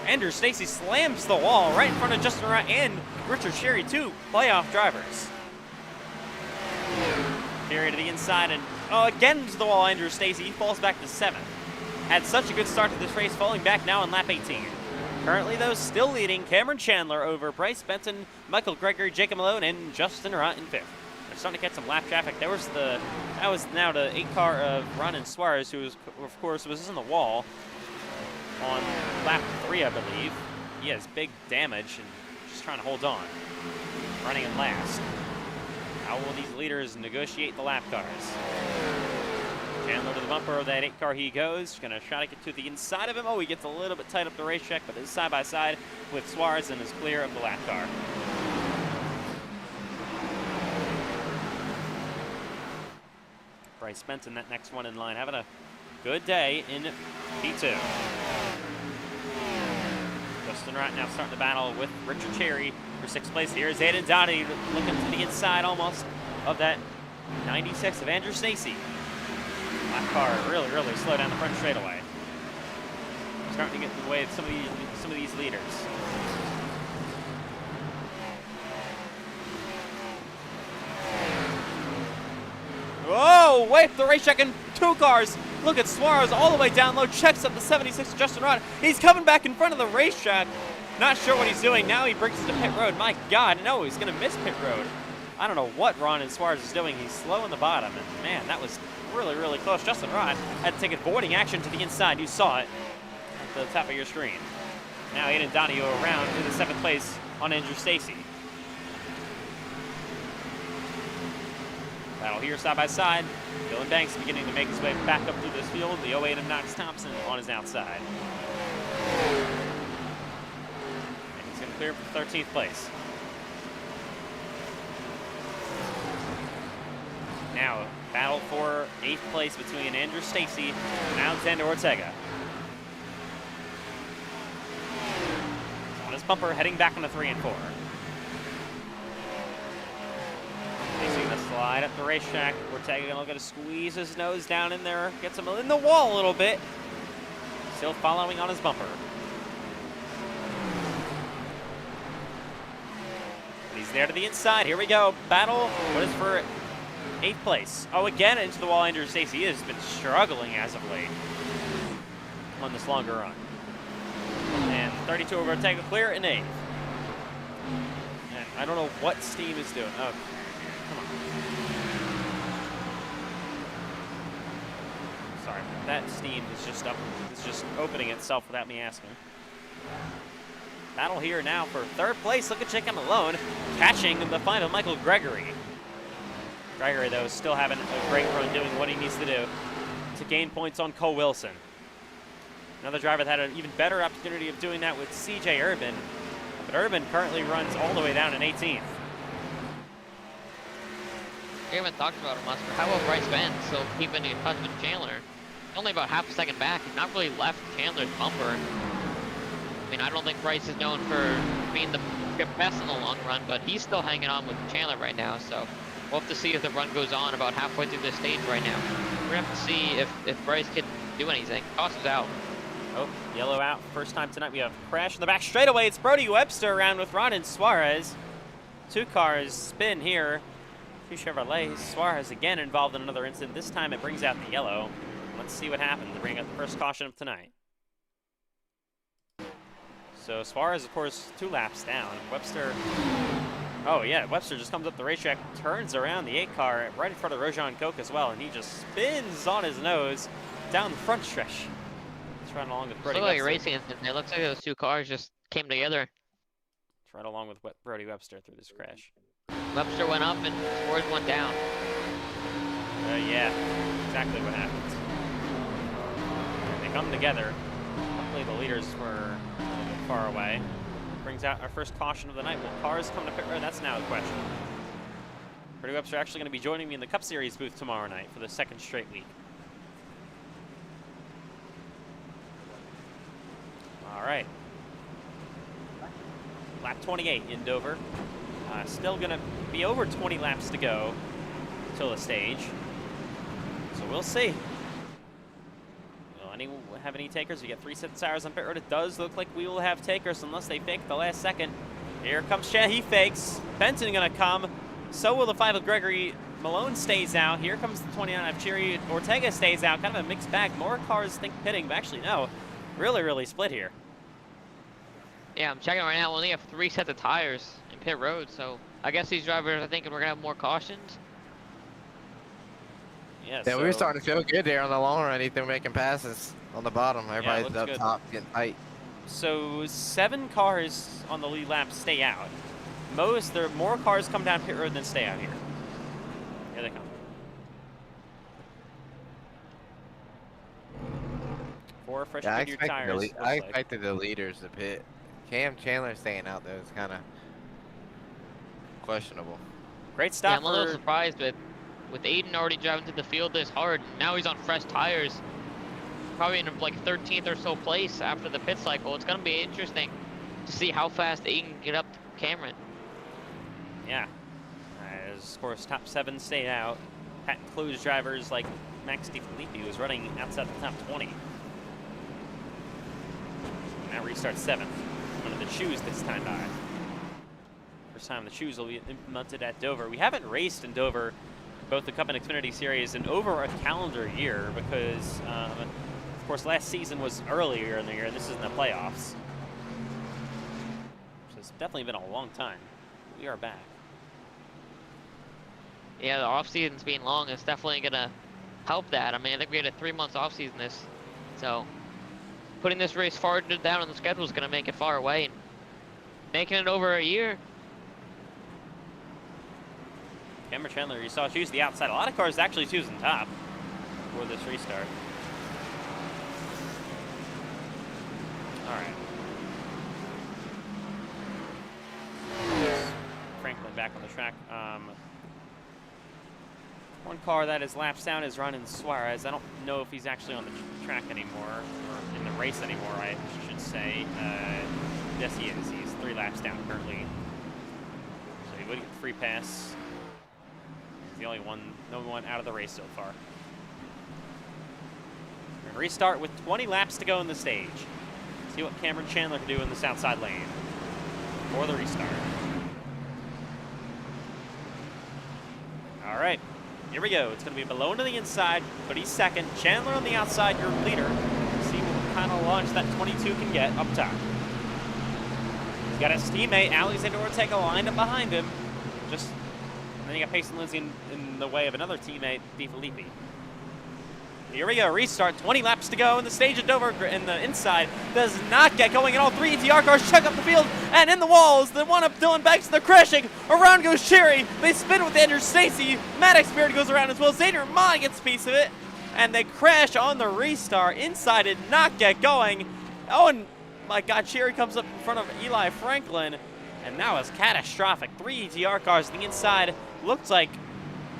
Andrew Stacy slams the wall right in front of Justin Wright and Richard Sherry, 2 playoff drivers. Sherry to the inside, and again to the wall, Andrew Stacy. He falls back to 7th. Had such a good start to this race, falling back now in lap 18. Currently, though, still leading Cameron Chandler over Bryce Benson, Michael Gregory, Jacob Malone, and Justin Wright in 5th. They're starting to get some lap traffic. That was now the 8 car of Ronan Suarez, who was, of course, was in the wall on lap 3, I believe. He has big damage and just trying to hold on. Running in last. How will these leaders negotiate the lap cars? Chandler to the bumper of that 8 car he goes. Gonna try to get to the inside of him. Oh, he gets a little bit tight up the racetrack, but is side by side with Suarez and is clear of the lap car. Bryce Benson, that next one in line, having a good day in P2. Justin Wright now starting the battle with Richard Cherry for 6th place. Here's Aiden Dottie looking to the inside almost of that 96 of Andrew Stacy. Lap car really slow down the front straightaway. Starting to get in the way of some of these leaders. Whoa, wait, the racetrack in 2 cars. Look at Suarez all the way down low, checks up the 76 Justin Wright. He's coming back in front of the racetrack. Not sure what he's doing. Now he brings it to pit road. My God, no, he's going to miss pit road. I don't know what Ron and Suarez is doing. He's slow in the bottom, and man, that was really close. Justin Wright had to take avoiding action to the inside. You saw it at the top of your screen. Now Aiden Donahue around to the 7th place on Andrew Stacy. Battle here side by side. Dylan Banks beginning to make his way back up through this field. The 08 of Knox Thompson on his outside. And he's going to clear for 13th place. Now, battle for 8th place between Andrew Stacy and Alexander Ortega. He's on his bumper, heading back on the 3 and 4. Facing the slide up the racetrack. Ortega gonna look to squeeze his nose down in there, gets him in the wall a little bit. Still following on his bumper. He's there to the inside. Here we go. Battle. What is for 8th place? Oh, again into the wall. Andrew Stacy. He has been struggling as of late on this longer run. And 32 over Ortega, clear in 8th. And I don't know what Steam is doing. Oh. Come on. Sorry, that Steam is just up. It's just opening itself without me asking. Battle here now for 3rd place. Look at Jacob Malone catching the final Michael Gregory. Gregory, though, is still having a great run doing what he needs to do to gain points on Cole Wilson. Another driver that had an even better opportunity of doing that with CJ Urban. But Urban currently runs all the way down in 18th. We haven't talked about him much, but how about Bryce Benson still keeping in touch with Chandler? Only about half a second back. He's not really left Chandler's bumper. I mean, I don't think Bryce is known for being the best in the long run, but he's still hanging on with Chandler right now, so we'll have to see if the run goes on about halfway through this stage right now. We're gonna have to see if Bryce can do anything. Toss is out. Oh, yellow out. First time tonight we have a crash in the back straightaway. It's Brody Webster around with Ronan Suarez. 2 cars spin here. 2 Chevrolets. Suarez again involved in another incident. This time it brings out the yellow. Let's see what happens to bring out the first caution of tonight. So Suarez, of course, 2 laps down. Webster, oh yeah, Webster just comes up the racetrack, turns around the 8 car right in front of Rojan Koch as well, and he just spins on his nose down the front stretch. It's right along with Brody It's like a Webster. racing incident. It looks like those 2 cars just came together. It's right along with Brody Webster through this crash. Webster went up and Suarez went down. Yeah, exactly what happens. They come together. Hopefully the leaders were far away. Brings out our first caution of the night. Will cars come to pit road? That's now the question. Freddie Webster actually going to be joining me in the Cup Series booth tomorrow night for the second straight week. All right. Lap 28 in Dover. Still going to be over 20 laps to go till the stage. So we'll see. Will anyone have any takers? We get 3 sets of tires on pit road. It does look like we will have takers unless they fake the last second. Here comes Chad. He fakes. Benson going to come. So will the 5 of Gregory. Malone stays out. Here comes the 29 of Cheery. Ortega stays out. Kind of a mixed bag. More cars think pitting, but actually no. Really, really split here. Yeah, I'm checking right now. We only have 3 sets of tires in pit road, so I guess these drivers are thinking we're gonna have more cautions. Yeah, Yeah, we were starting to feel good there on the long run. Ethan making passes on the bottom. Everybody's up good. top, getting tight. So 7 cars on the lead lap stay out. There are more cars come down pit road than stay out here. Here they come. 4 fresh Yeah, Goodyear tires. I expected the leaders to pit. Cam Chandler staying out there is kind of questionable. Great Yeah, stop I'm a little for surprised with Aiden already driving to the field this hard. Now he's on fresh tires. Probably in like 13th or so place after the pit cycle. It's gonna be interesting to see how fast Aiden can get up to Cameron. Yeah. As of course top 7 stayed out. Patent closed drivers like Max DiFilippi was running outside the top 20. Now restart 7th. One of the shoes this time by. First time the shoes will be implemented at Dover. We haven't raced in Dover, both the Cup and Xfinity Series, in over a calendar year because, of course, last season was earlier in the year, and this is in the playoffs. So it's definitely been a long time. We are back. Yeah, the off season's being long. It's definitely gonna help that. I mean, I think we had a 3 months off season so putting this race farther down on the schedule is gonna make it far away, and making it over a year. Cameron Chandler, you saw choose the outside. A lot of cars actually choosing top for this restart. All right. Franklin back on the track. One car that is laps down is Ronan Suarez. I don't know if he's actually on the track anymore, or in the race anymore, I should say. Yes, he is. He's 3 laps down currently. So he would get the free pass. He's the only one, no one out of the race so far. We're gonna restart with 20 laps to go in the stage. See what Cameron Chandler can do in the outside lane for the restart. All right. Here we go. It's going to be Malone on the inside, but he's second. Chandler on the outside, your leader. See what kind of launch that 22 can get up top. He's got his teammate, Alexander Ortega, lined up behind him. And then you got Payson Lindsay in the way of another teammate, DiFilippi. Here we go. Restart. 20 laps to go, and the stage at Dover in the inside does not get going. And all 3 ETR cars check up the field, and in the walls, the one up Dylan Banks, they're crashing. Around goes Cherry. They spin with Andrew Stacy. Maddox Beard goes around as well. Xavier Mon gets a piece of it, and they crash on the restart. Inside did not get going. Oh, and my God, Cherry comes up in front of Eli Franklin, and that was catastrophic. 3 ETR cars on the inside. Looked like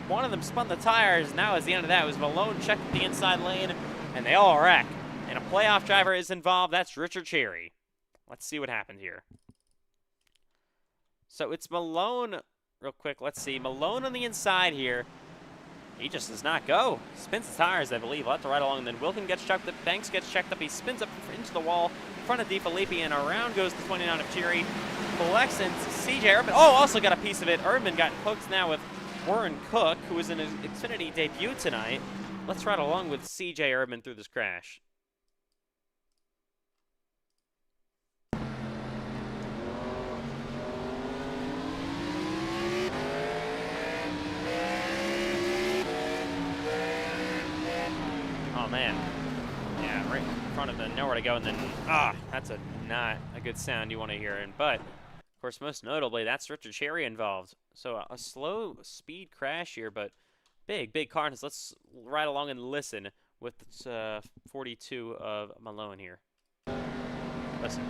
one of them spun the tires. Now, at the end of that, it was Malone checked the inside lane, and they all wreck. And a playoff driver is involved. That's Richard Cherry. Let's see what happened here. So it's Malone, real quick. Let's see. Malone on the inside here. He just does not go. Spins the tires, I believe, left to right along. And then Wilkin gets checked up. Banks gets checked up. He spins up into the wall in front of DiFilippi, and around goes the 29 of Cherry. Collects into CJ Urban. Oh, also got a piece of it. Urban got hooked now with Warren Cook, who was in his Xfinity debut tonight. Let's ride along with CJ Urban through this crash. Oh man. Yeah, right in front of the nowhere to go, and then that's not a good sound you want to hear. But of course, most notably, that's Richard Cherry involved. So a slow speed crash here, but big car. Let's ride along and listen with 42 of Malone here. Listen.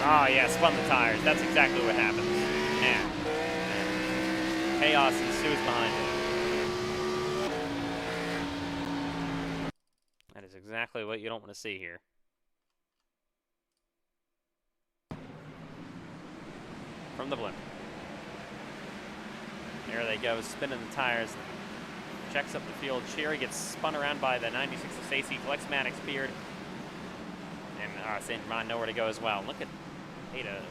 Oh, yeah, spun the tires. That's exactly what happens. Man. Chaos ensues behind it. That is exactly what you don't want to see here. From the blimp. There they go, spinning the tires. Checks up the field. Cherry gets spun around by the 96 of Stacy. Flex Maddox Beard. And St. Ron nowhere to go as well. Look at Ada.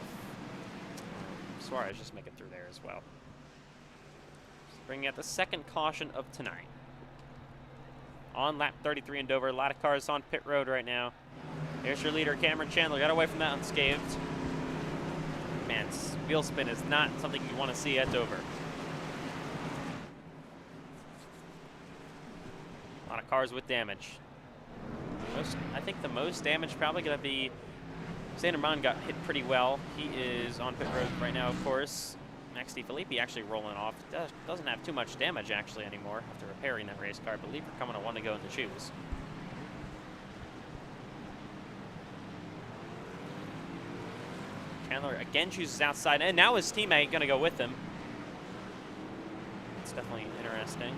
Suarez just make it through there as well. Just bringing out the second caution of tonight. On lap 33 in Dover. A lot of cars on pit road right now. There's your leader, Cameron Chandler. Got away from that unscathed. Man, wheel spin is not something you want to see at Dover. A lot of cars with damage. I think the most damage probably going to be Saint Amand got hit pretty well. He is on pit road right now, of course. Max DeFilippi actually rolling off. Doesn't have too much damage actually anymore after repairing that race car. I believe we're coming to one to go in the shoes. Chandler again chooses outside, and now his teammate going to go with him. It's definitely interesting.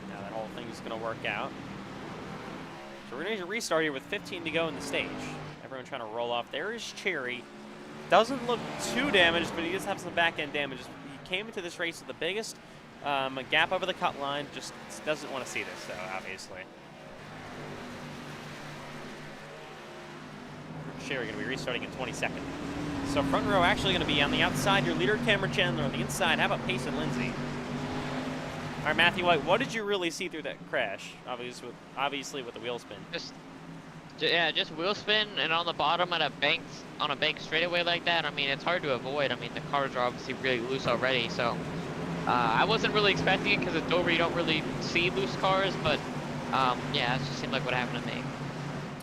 Now that whole thing is going to work out. So we're going to restart here with 15 to go in the stage. Everyone trying to roll off. There is Cherry. Doesn't look too damaged, but he does have some back-end damage. He came into this race with the biggest gap over the cut line. Just doesn't want to see this, though, obviously. Cherry going to be restarting in 20 seconds. So front row actually going to be on the outside. Your leader, Cameron Chandler, on the inside. How about Pace and Lindsay? All right, Matthew White, what did you really see through that crash? Obviously with the wheel spin. Just wheel spin, and on the bottom on a bank straightaway like that. I mean, it's hard to avoid. I mean, the cars are obviously really loose already, so I wasn't really expecting it because at Dover you don't really see loose cars, but yeah, it just seemed like what happened to me.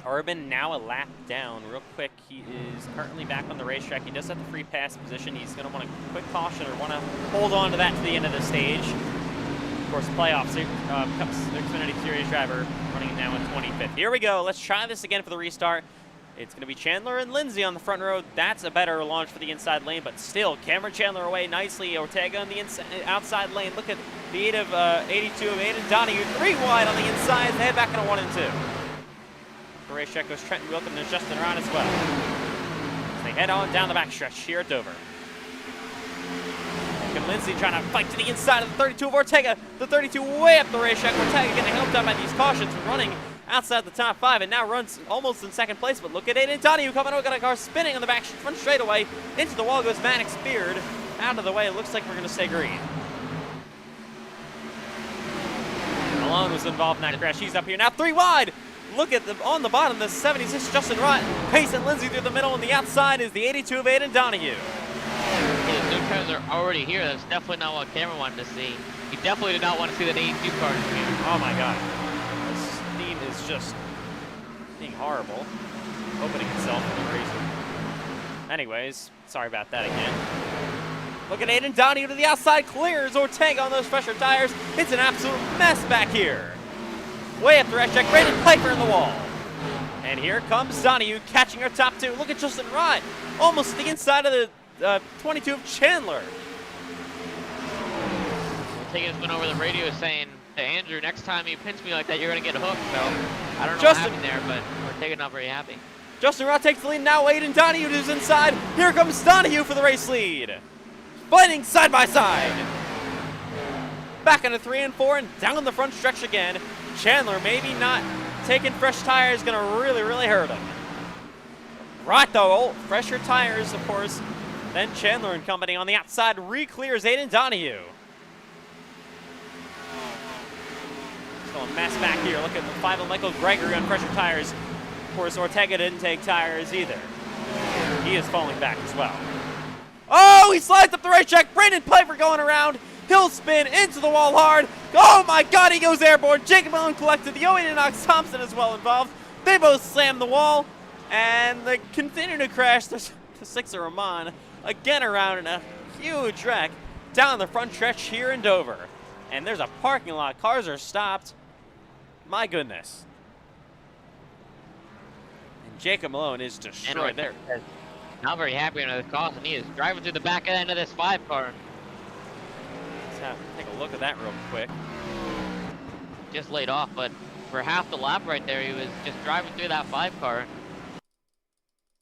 Urban now a lap down real quick. He is currently back on the racetrack. He does have the free pass position. He's going to want a quick caution or want to hold on to that to the end of the stage. Of course, playoffs, Cups Xfinity Series driver running now in 25th. Here we go. Let's try this again for the restart. It's going to be Chandler and Lindsay on the front row. That's a better launch for the inside lane, but still, Cameron Chandler away nicely. Ortega on the outside lane. Look at the 82 of Aiden Donahue. 3 wide on the inside. They head back into 1 and 2. The racetrack goes Trenton Wilkin and Justin Rod as well. As they head on down the backstretch here at Dover. And Lindsay trying to fight to the inside of the 32 of Ortega. The 32 way up the racetrack. Ortega getting helped out by these cautions, running outside the top 5 and now runs almost in second place. But look at Aiden Donahue coming out, got a car spinning on the back front straightaway. Into the wall goes Maddox Beard. Out of the way, it looks like we're going to stay green. Malone was involved in that crash. He's up here now 3 wide. Look at on the bottom, the 76 Justin Rott. Pace and Lindsay through the middle, and the outside is the 82 of Aiden Donahue. The new cars are already here. That's definitely not what Cameron wanted to see. He definitely did not want to see that 82 car here. Oh my God. This team is just being horrible. Opening itself in the race. Anyways, sorry about that again. Look at Aiden Donahue to the outside, clears Ortega on those fresher tires. It's an absolute mess back here. Way up the racetrack, Brandon Piper in the wall. And here comes Donahue catching our top 2. Look at Justin Rott, almost the inside of the 22 of Chandler. Ortega just went over the radio saying to Andrew, next time you pinch me like that, you're going to get hooked. So I don't know what happened there, but Ortega not very happy. Justin Rott takes the lead now. Aiden Donahue is inside. Here comes Donahue for the race lead. Fighting side by side. Back into 3 and 4 and down the front stretch again. Chandler maybe not taking fresh tires, going to really hurt him. Right though, fresher tires, of course. Then Chandler and company on the outside re-clears Aiden Donahue. Still a mess back here. Look at the 5 of Michael Gregory on fresher tires. Of course, Ortega didn't take tires either. He is falling back as well. Oh, he slides up the racetrack. Brandon Piper going around. Hill spin into the wall hard. Oh my God, he goes airborne. Jacob Allen collected. The 08 and Knox Thompson is well involved. They both slam the wall, and they continue to crash. There's the 6 of Rahman again around in a huge wreck down the front stretch here in Dover. And there's a parking lot. Cars are stopped. My goodness. And Jacob Malone is destroyed there. Not very happy under this caution. He is driving through the back end of this 5 car. Let's take a look at that real quick. Just laid off, but for half the lap right there, he was just driving through that 5 car.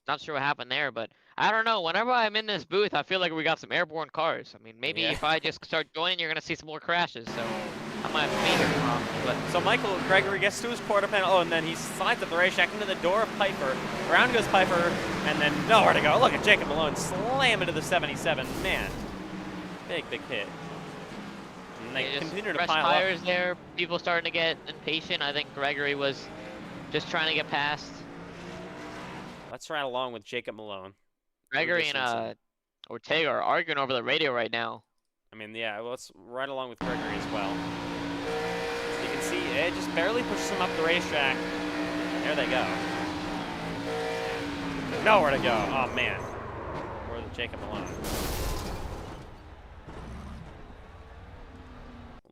Not sure what happened there, but I don't know. Whenever I'm in this booth, I feel like we got some airborne cars. I mean, maybe if I just start joining, you're going to see some more crashes, so I might have to be here. But So Michael Gregory gets to his quarter panel. Oh, and then he slides up the racetrack into the door of Piper. Around goes Piper, and then nowhere to go. Look at Jacob Malone slam into the 77. Man, big hit. And they just continue to fresh pile tires up. there. People starting to get impatient. I think Gregory was just trying to get past. Let's ride along with Jacob Malone. Gregory and Ortega are arguing over the radio right now. I mean, yeah, well, let's ride along with Gregory as well. So you can see it just barely pushes him up the racetrack. There they go. Nowhere to go. Oh, man. More than Jacob Malone.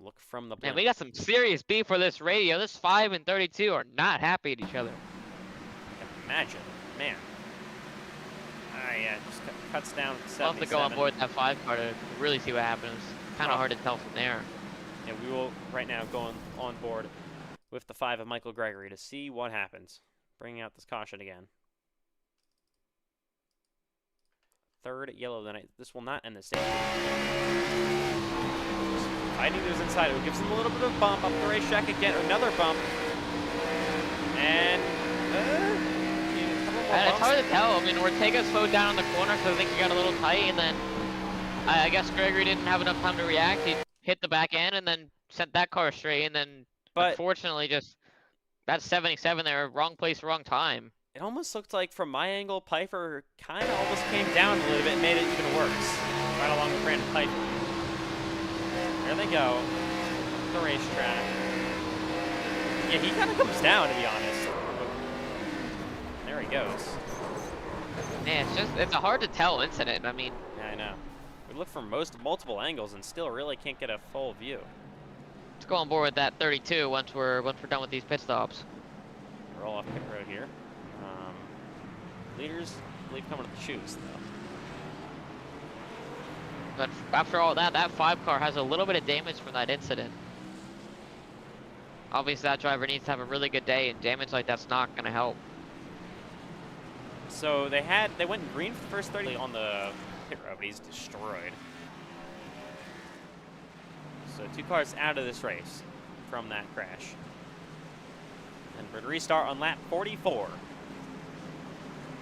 Look from the Man, we got some serious beef for this radio. This 5 and 32 are not happy at each other. Imagine. Man. Yeah, just cuts down to 77. We'll have to go on board that 5 car to really see what happens. Kind of hard to tell from there. Yeah, we will right now go on board with the 5 of Michael Gregory to see what happens. Bringing out this caution again. Third yellow tonight. This will not end the stage. Fighting those inside. It gives them a little bit of bump up the racetrack again. Another bump. And it's hard to tell. I mean, Ortega slowed down on the corner, so I think he got a little tight, and then I guess Gregory didn't have enough time to react. He hit the back end and then sent that car straight, and then unfortunately just that 77 there, wrong place, wrong time. It almost looked like from my angle, Piper kind of almost came down a little bit and made it even worse. Right along with Brandon Piper. There they go. The racetrack. Yeah, he kind of comes down, to be honest. There he goes. Man, it's a hard to tell incident. I mean, yeah, I know. We look from multiple angles and still really can't get a full view. Let's go on board with that 32 once we're done with these pit stops. Roll off pit road here. Leaders, I believe, coming to the shoes, though. But after all that 5 car has a little bit of damage from that incident. Obviously, that driver needs to have a really good day, and damage like that's not going to help. So they went green for the first 30 on the pit road, but he's destroyed. So 2 cars out of this race from that crash. And we're to restart on lap 44.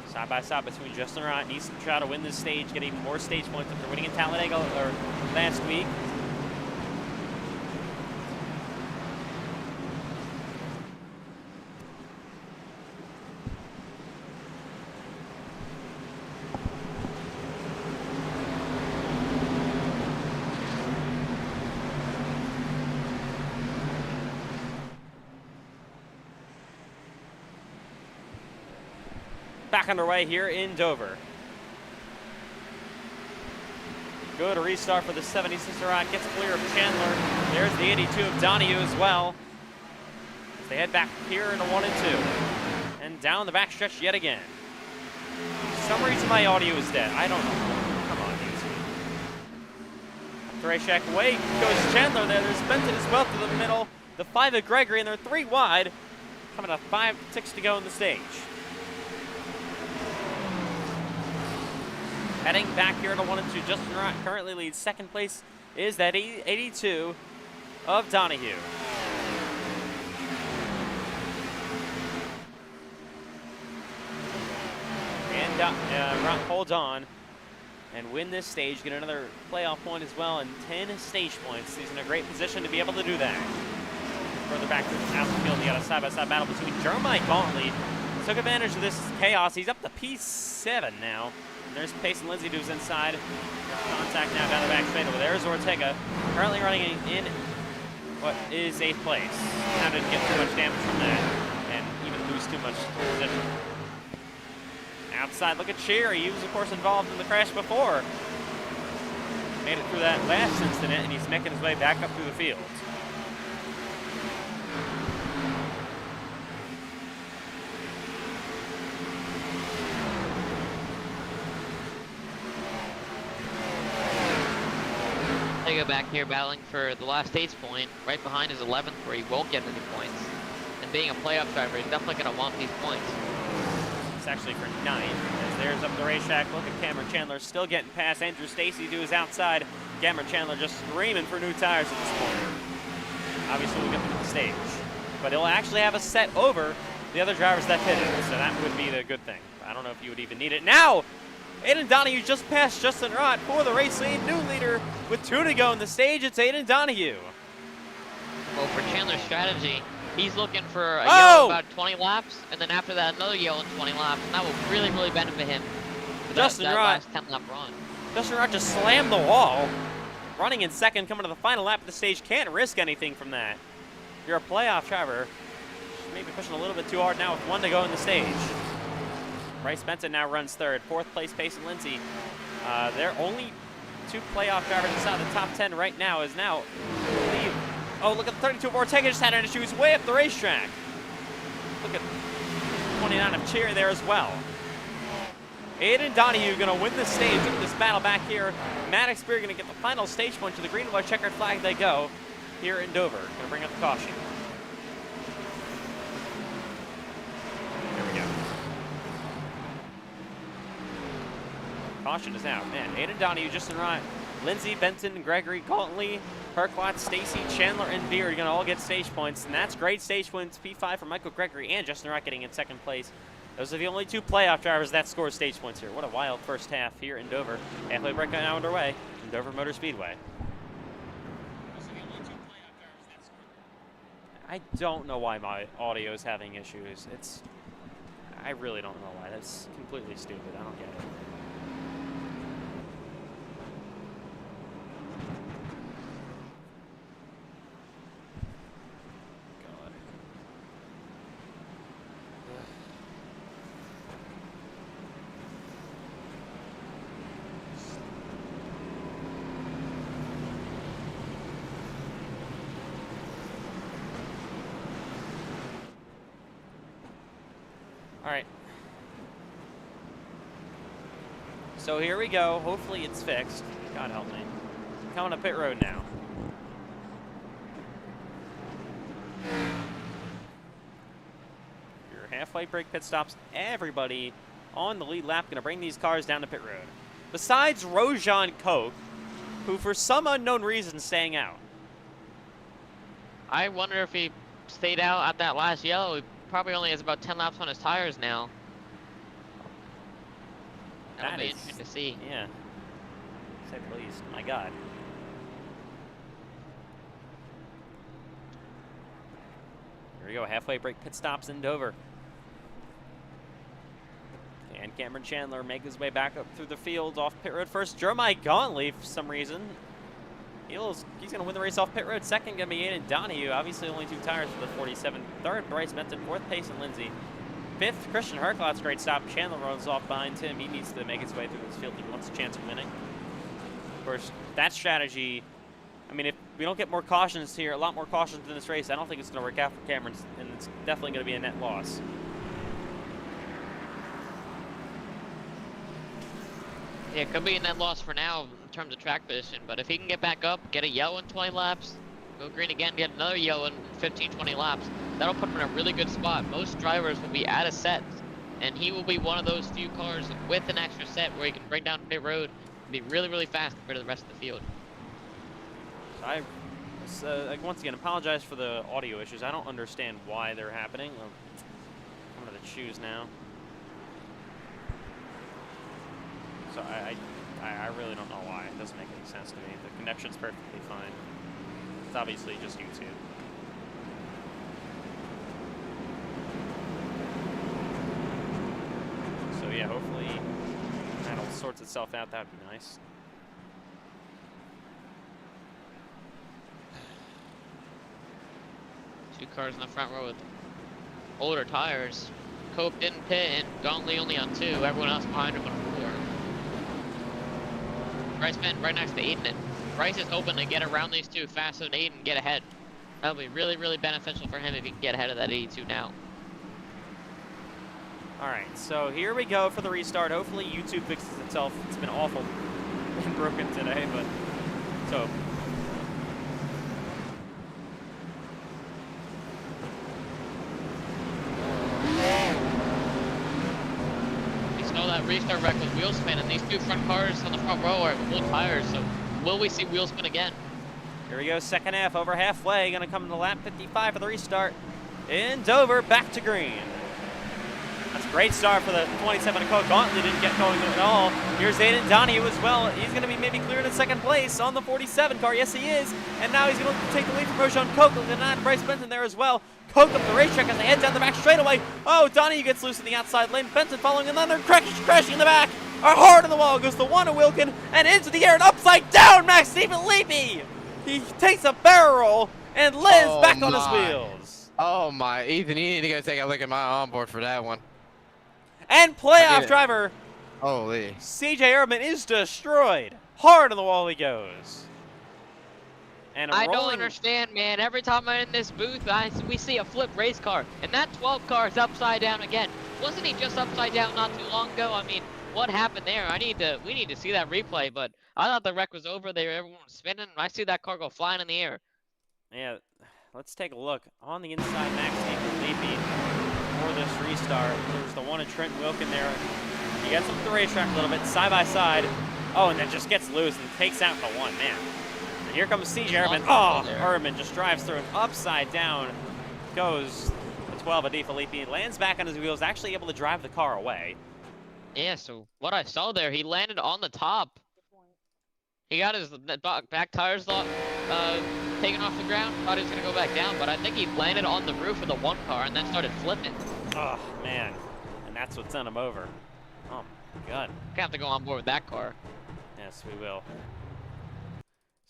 Side by side between Justin Rott needs to try to win this stage, get even more stage points after winning in Talladega last week. Back underway here in Dover. Good restart for the 76 Rock. Gets clear of Chandler. There's the 82 of Donahue as well. As they head back here into 1 and 2. And down the backstretch yet again. For some reason my audio is dead. I don't know. Come on, YouTube. Up the racetrack away goes Chandler there. There's Benton as well through the middle. The 5 of Gregory, and they're 3 wide. Coming to 5-6 to go in the stage. Heading back here to 1 and 2. Justin Rott currently leads. Second place is that 82 of Donahue. And Rott holds on and win this stage. Get another playoff point as well and 10 stage points. He's in a great position to be able to do that. Further back to the outfield, you got a side-by-side battle between Jeremiah Gauntly. Took advantage of this chaos. He's up to P7 now. There's Pace and Lindsay who's inside. Contact now down the back straight over. There's Ortega, currently running in what is 8th place. Now didn't get too much damage from that, and even lose too much position. Outside, look at Cherry. He was, of course, involved in the crash before. Made it through that last incident, and he's making his way back up through the field. Ortega back here battling for the last stage point. Right behind is 11th, where he won't get any points. And being a playoff driver, he's definitely going to want these points. It's actually for 9th. As there's up the racetrack. Look at Cameron Chandler still getting past Andrew Stacy to his outside. Cameron Chandler just screaming for new tires at this point. Obviously, we'll get to the stage. But he'll actually have a set over the other drivers that pitted, so that would be the good thing. I don't know if you would even need it. Now, Aiden Donahue just passed Justin Rott for the race lead. New leader with 2 to go in the stage. It's Aiden Donahue. Well, for Chandler's strategy, he's looking for a yellow about 20 laps, and then after that, another yellow in 20 laps, and that will really, really benefit him for that last 10-lap run. Justin Rott just slammed the wall. Running in second, coming to the final lap of the stage. Can't risk anything from that. You're a playoff driver. Maybe pushing a little bit too hard now with 1 to go in the stage. Bryce Benson now runs third. 4th place, Payson Lindsay. They're only 2 playoff drivers inside the top 10 right now. Is now lead. Oh, look at the 32 of Ortega just had an issue. He's way up the racetrack. Look at 29 of Cherry there as well. Aiden Donahue going to win the stage with this battle back here. Maddox Spear going to get the final stage point. To the green and white checkered flag they go here in Dover. Going to bring up the caution. There we go. Caution is out. Man, Aiden Donahue, Justin Rott, Lindsay, Benton, Gregory, Galtonley, Perquat, Stacy, Chandler, and Beard are going to all get stage points. And that's great stage points. P5 for Michael Gregory and Justin Rott getting in second place. Those are the only 2 playoff drivers that score stage points here. What a wild first half here in Dover. Halfway break now underway in Dover Motor Speedway. I don't know why my audio is having issues. I really don't know why. That's completely stupid. I don't get it. All right. So here we go. Hopefully it's fixed. God help me. Coming to pit road now. Your halfway break pit stops. Everybody on the lead lap going to bring these cars down to pit road. Besides Rojan Koch, who for some unknown reason is staying out. I wonder if he stayed out at that last yellow. He probably only has about 10 laps on his tires now. That'll be interesting to see. Yeah. Say the least. My God. Here we go. Halfway break pit stops in Dover. And Cameron Chandler make his way back up through the field off pit road first. Jeremiah Gauntley, for some reason. He's going to win the race off pit road. Second going to be Aiden Donahue. Obviously only 2 tires for the 47. Third, Bryce Benton. 4th, Payson Lindsay. 5th, Christian Herklot's great stop. Chandler runs off behind him. He needs to make his way through this field if he wants a chance of winning. Of course, that strategy, I mean, if we don't get more cautions here, a lot more cautions in this race, I don't think it's going to work out for Cameron, and it's definitely going to be a net loss. Yeah, it could be a net loss for now in terms of track position, but if he can get back up, get a yellow in 20 laps, go green again, get another yellow in 15, 20 laps, that'll put him in a really good spot. Most drivers will be out of sets, and he will be one of those few cars with an extra set where he can bring down pit road and be really, really fast compared to the rest of the field. I once again apologize for the audio issues. I don't understand why they're happening. I'm going to choose now. So I really don't know why. It doesn't make any sense to me. The connection's perfectly fine. It's obviously just YouTube. So yeah, hopefully that all sorts itself out. That would be nice. Two cars in the front row with older tires. Cope didn't pit and Gauntley only on 2. Everyone else behind him on 4. Bryce Benton right next to Aiden. And Bryce is hoping to get around these 2 faster than Aiden and get ahead. That'll be really, really beneficial for him if he can get ahead of that 82 now. All right, so here we go for the restart. Hopefully YouTube fixes itself. It's been awful and broken today, but so that restart wreck with wheel spin, and these two front cars on the front row are full tires, so will we see wheel spin again? Here we go, second half, over halfway. Going to come to lap 55 for the restart. In Dover, back to green. That's a great start for the 27 Coke. Gauntlet didn't get going at all. Here's Aiden Donahue as well. He's going to be maybe cleared in second place on the 47 car. Yes, he is. And now he's going to take the lead from Grosjean Coke. Looking at Bryce Benton there as well. Coke up the racetrack as they head down the back straightaway. Oh, Donahue gets loose in the outside lane. Benton following, and then they're crashing in the back. Hard on the wall goes the one to Wilkin, and into the air and upside down. Max Stephen Leapy. He takes a barrel roll and lands back on his wheels. Oh my, Ethan, you need to go take a look at my onboard for that one. And playoff driver Holy. CJ Urban is destroyed. Hard on the wall he goes. And I don't understand, man. Every time I'm in this booth, we see a flip race car, and that 12 car is upside down again. Wasn't he just upside down not too long ago? I mean, what happened there? We need to see that replay, but I thought the wreck was over there. Everyone was spinning, and I see that car go flying in the air. Yeah, let's take a look. On the inside, Max Leapy for this restart. There's the one of Trent Wilkin there. He gets up the racetrack a little bit, side by side. Oh, and then just gets loose and takes out the one, man. And here comes CJ Urban. Oh, Urban just drives through it upside down. Goes the 12 of D. Filippi, lands back on his wheels, actually able to drive the car away. Yeah, so what I saw there, he landed on the top. He got his back tires taken off the ground. Thought he was going to go back down, but I think he landed on the roof of the one car and then started flipping. Oh, man. And that's what sent him over. Oh, my God. Gonna have to go on board with that car. Yes, we will.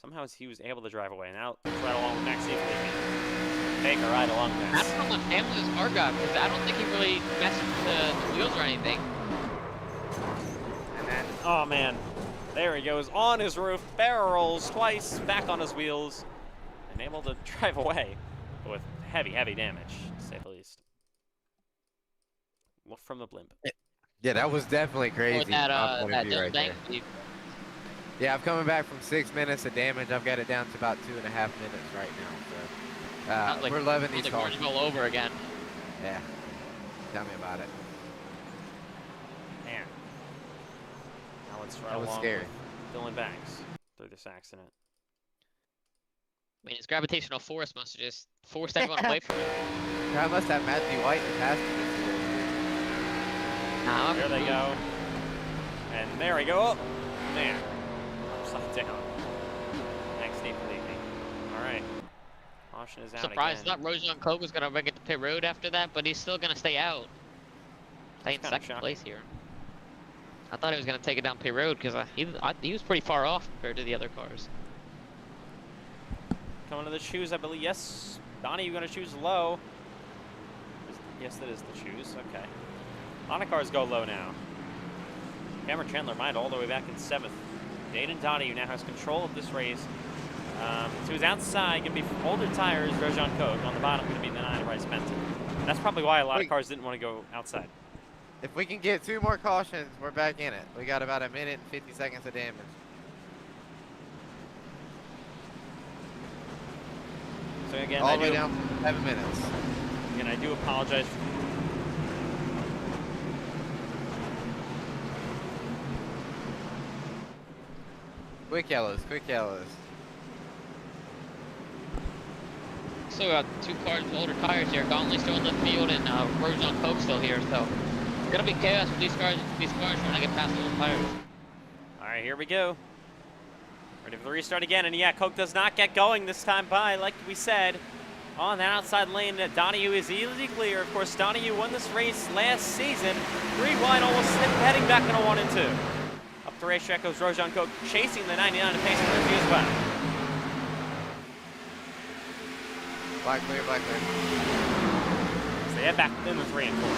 Somehow he was able to drive away. Now, let's ride along with Max Leapy. Take a ride along this. I don't know how much damage this car got, because I don't think he really messed with the wheels or anything. And then, oh, man. There he goes, on his roof, barrel rolls twice, back on his wheels, and able to drive away with heavy, heavy damage, to say the least. Look from the blimp. Yeah, that was definitely crazy. That right there. Yeah, I'm coming back from 6 minutes of damage. I've got it down to about 2.5 minutes right now. So we're loving these cars. All over again. Yeah. Tell me about it. Man. Now let's ride That was along scary. with Dylan Banks through this accident. I mean, his gravitational force must have just forced everyone away from him. I must have Matthew White in the passenger seat. Nah, There they go. And there we go. Oh, man. Upside down. Next Steve Leapy. All right. Caution is out surprised. again. I thought Grosjean Coke was going to make it to pit road after that, but he's still going to stay out. Stay in second place here. I thought he was going to take it down pit road because he was pretty far off compared to the other cars. Coming to the shoes, I believe. Yes. Donnie, you're going to choose low. Yes, that is the shoes. Okay. A lot of cars go low now. Cameron Chandler might all the way back in 7th. Dayton Donahue now has control of this race. To his outside, going to be older tires, Grosjean Coke. On the bottom, going to be the 9 Bryce Benton. That's probably why a lot of cars didn't want to go outside. If we can get 2 more cautions, we're back in it. We got about 1 minute and 50 seconds of damage. So again, all the way down to 7 minutes. Again, I do apologize. Quick yellows, quick yellows. Still got 2 cars with older tires here. Gauntlet's still in the field, and Grosjean Coke still here. So it's gonna be chaos with these cars when I get past the old tires. All right, here we go. Ready for the restart again, and yeah, Coke does not get going this time by, like we said. On the outside lane, Donahue is easily clear. Of course, Donahue won this race last season. 3 wide, almost heading back into 1 and 2. Up the racetrack goes Grosjean Coke, chasing the 99 and pacing the as well. Black clear, black clear. So they head back in the 3 and 4.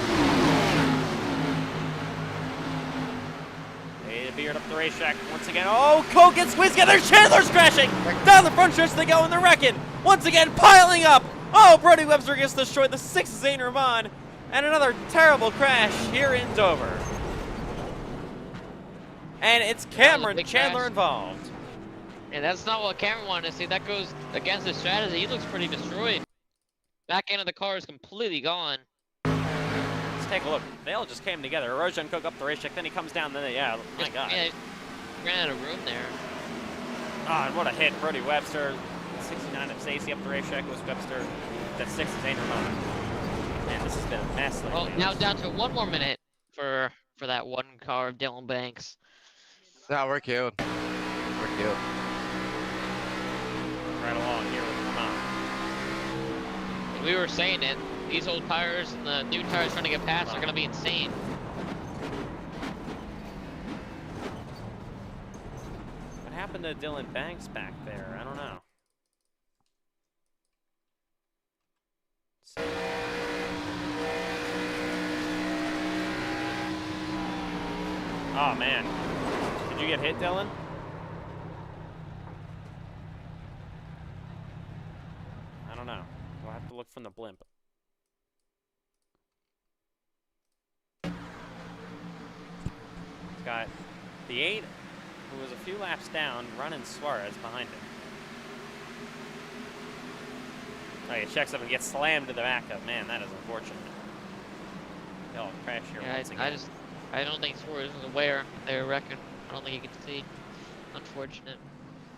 They veered up the racetrack once again. Oh, Coke gets squeezed together. Chandler's crashing. Down the front stretch they go, and they're wrecking. Once again, piling up. Oh, Brody Webster gets destroyed. The 6th Zane Rahman. And another terrible crash here in Dover. And it's Cameron Chandler involved. And that's not what Cameron wanted to see. That goes against his strategy. He looks pretty destroyed. Back end of the car is completely gone. Let's take a look. They all just came together. Erosion Cook up the racetrack, then he comes down, then yeah, my God. Yeah, ran out of room there. Ah, and what a hit. Brody Webster, 69 of Stacey up the racetrack was Webster. That 6 is Zane Ramona. Man, this has been a mess lately. Well, now down to 1 more minute for that 1 car of Dylan Banks. No, we're killed. We're killed. Right along here with Ramona. We were saying it. These old tires and the new tires trying to get past are going to be insane. What happened to Dylan Banks back there? I don't know. Oh, man. Did you get hit, Dylan? I don't know. We'll have to look from the blimp. It's got the 8, who was a few laps down, running Suarez behind him. Oh, he checks up and gets slammed to the backup. Man, that is unfortunate. They'll crash here once again. I don't think Suarez was aware they were wrecking. I don't think he could see. Unfortunate.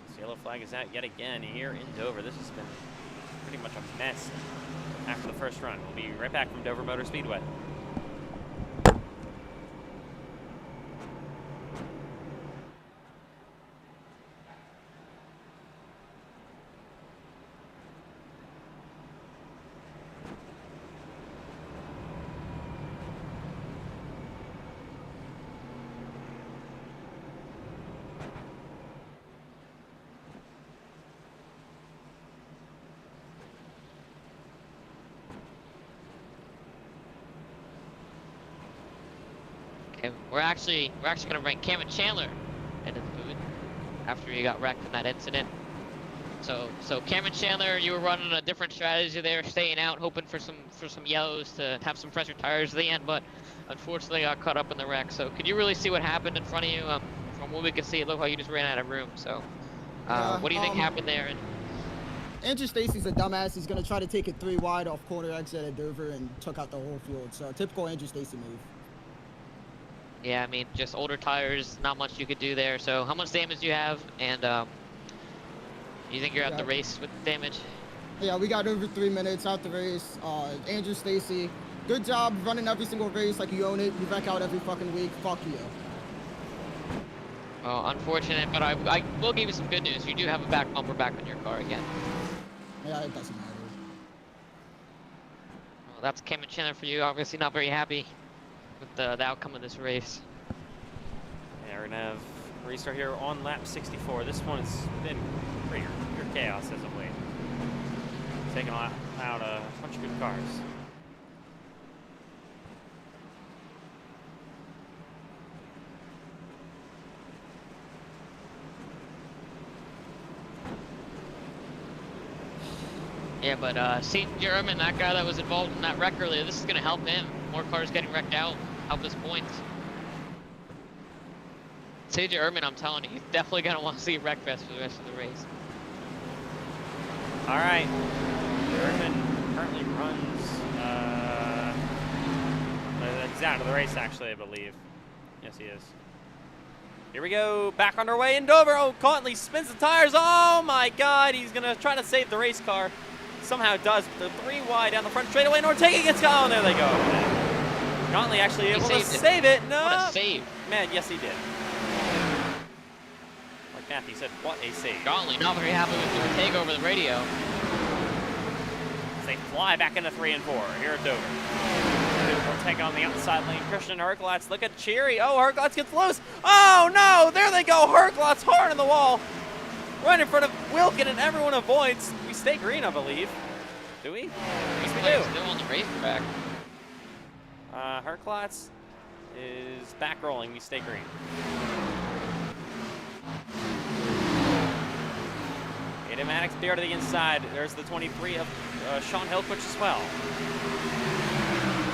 This yellow flag is out yet again here in Dover. This has been pretty much a mess after the first run. We'll be right back from Dover Motor Speedway. Okay, we're actually gonna bring Cameron Chandler into the booth after he got wrecked in that incident. So Cameron Chandler, you were running a different strategy there, staying out, hoping for some yellows to have some fresher tires at the end, but unfortunately got caught up in the wreck. So could you really see what happened in front of you? From what we could see, it looked like you just ran out of room. So what do you think happened there? Andrew Stacy's a dumbass. He's gonna try to take it 3 wide off corner exit at Dover and took out the whole field. So typical Andrew Stacy move. Yeah, I mean, just older tires, not much you could do there. So how much damage do you have? And you think you're out the race with damage? Yeah, we got over 3 minutes out the race. Andrew Stacy, good job running every single race like you own it. You wreck out every fucking week. Fuck you. Well, unfortunate, but I will give you some good news. You do have a back bumper back on your car again. Yeah, it doesn't matter. Well, that's Cameron Chandler for you. Obviously not very happy with the outcome of this race. Yeah, we're gonna have a restart here on lap 64. This one has been pure chaos as of late. Taking out a bunch of good cars. Yeah, but St. German, that guy that was involved in that wreck earlier, this is going to help him. More cars getting wrecked out, help his points. St. German, I'm telling you, he's definitely going to want to see a wreck fest for the rest of the race. All right. German currently runs, he's out of the race actually, I believe. Yes, he is. Here we go, back underway in Dover. Oh, Contley spins the tires. Oh my God, he's gonna try to save the race car. Somehow does. The 3 wide down the front straightaway, and Ortega gets gone. Oh, there they go. Contley actually able to save it. No. What a save. Man, yes he did. Like Matthew said, what a save. Contley not very happy with Ortega over the radio. As they fly back into 3 and 4 here at Dover. Ortega on the outside lane. Christian Herklatz look at Cheery. Oh, Herklatz gets loose. Oh no, there they go. Herklatz hard on the wall. Right in front of Wilkin, and everyone avoids. We stay green, I believe. Do we? Yes, we do. Still on the racetrack. Herklatz is back rolling. We stay green. Maddox Bear to the inside. There's the 23 of Sean Hillquich as well.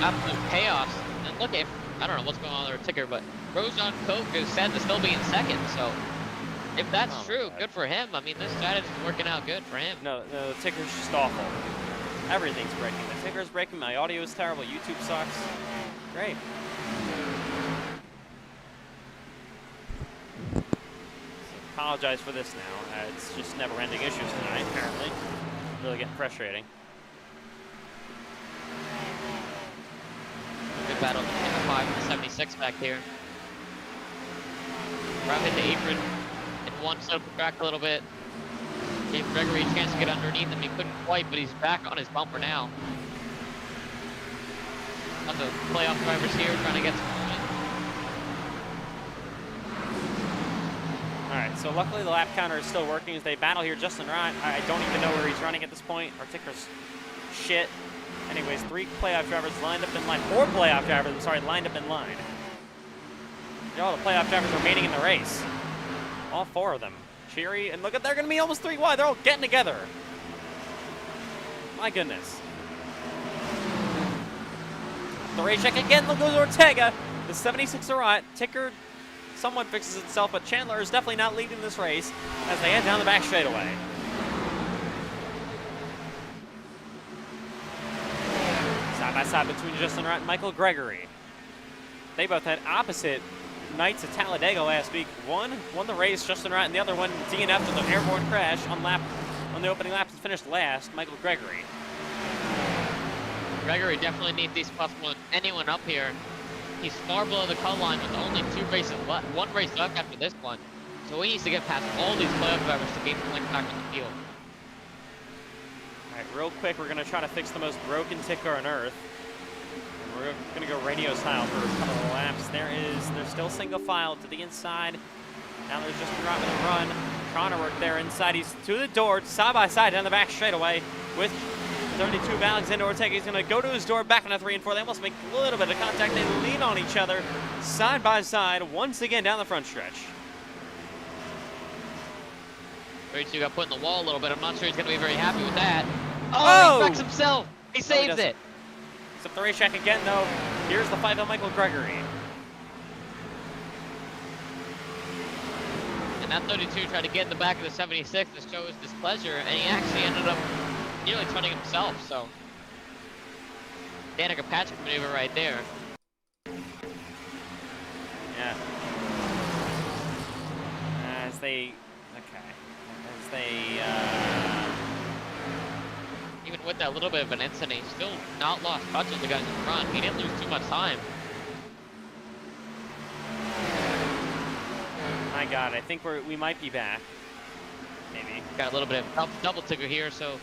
Absolute chaos. And look at, I don't know what's going on with their ticker, but Rojan Koch is said to still be in second. So if that's true, good for him. I mean, this strategy is working out good for him. No, the ticker's just awful. Everything's breaking. The ticker's breaking. My audio is terrible. YouTube sucks. Great. Apologize for this now. It's just never-ending issues tonight, apparently. Really getting frustrating. Good battle between the 5 and the 76 back here. Rob hit the apron and one slowed the track a little bit. Gave Gregory a chance to get underneath him. He couldn't quite, but he's back on his bumper now. Got the playoff drivers here trying to get some movement. All right, so luckily the lap counter is still working as they battle here. Justin Ryan, I don't even know where he's running at this point. Our ticker's shit. Anyways, 3 playoff drivers lined up in line. 4 playoff drivers, I'm sorry, lined up in line. All the playoff drivers remaining in the race. All 4 of them. Cheery, and look at, they're gonna be almost 3 wide. They're all getting together. My goodness. The race check again, look goes Ortega. The 76 are right. Ticker somewhat fixes itself, but Chandler is definitely not leading this race as they head down the back straightaway. Side by side between Justin Wright and Michael Gregory. They both had opposite nights at Talladega last week. One won the race, Justin Wright, and the other one DNF'd with an airborne crash on the opening lap and finished last, Michael Gregory. Gregory definitely needs these spots more than anyone up here. He's far below the cut line with only 2 races left, 1 race left after this one. So he needs to get past all these playoff drivers to gain points back on the field. All right, real quick, we're gonna try to fix the most broken ticker on earth. And we're gonna go radio style for a couple of laps. There's still single file to the inside. Now there's just a run. Trying to work there inside. He's to the door, side by side down the back straightaway with 32 of Alexander Ortega. He's going to go to his door, back on a 3 and 4. They almost make a little bit of contact. They lean on each other side by side once again down the front stretch. 32 got put in the wall a little bit. I'm not sure he's going to be very happy with that. Oh! He wrecks himself. He saves it. Except the racetrack again, though. Here's the fight on Michael Gregory. And that 32 tried to get in the back of the 76 to show his displeasure, and he actually ended up nearly turning himself, so. Danica Patrick maneuver right there. Yeah. As they, Even with that little bit of an incident, he's still not lost touch of the guys in front. He didn't lose too much time. My God, I think we might be back. Maybe. Got a little bit of double ticker here, so.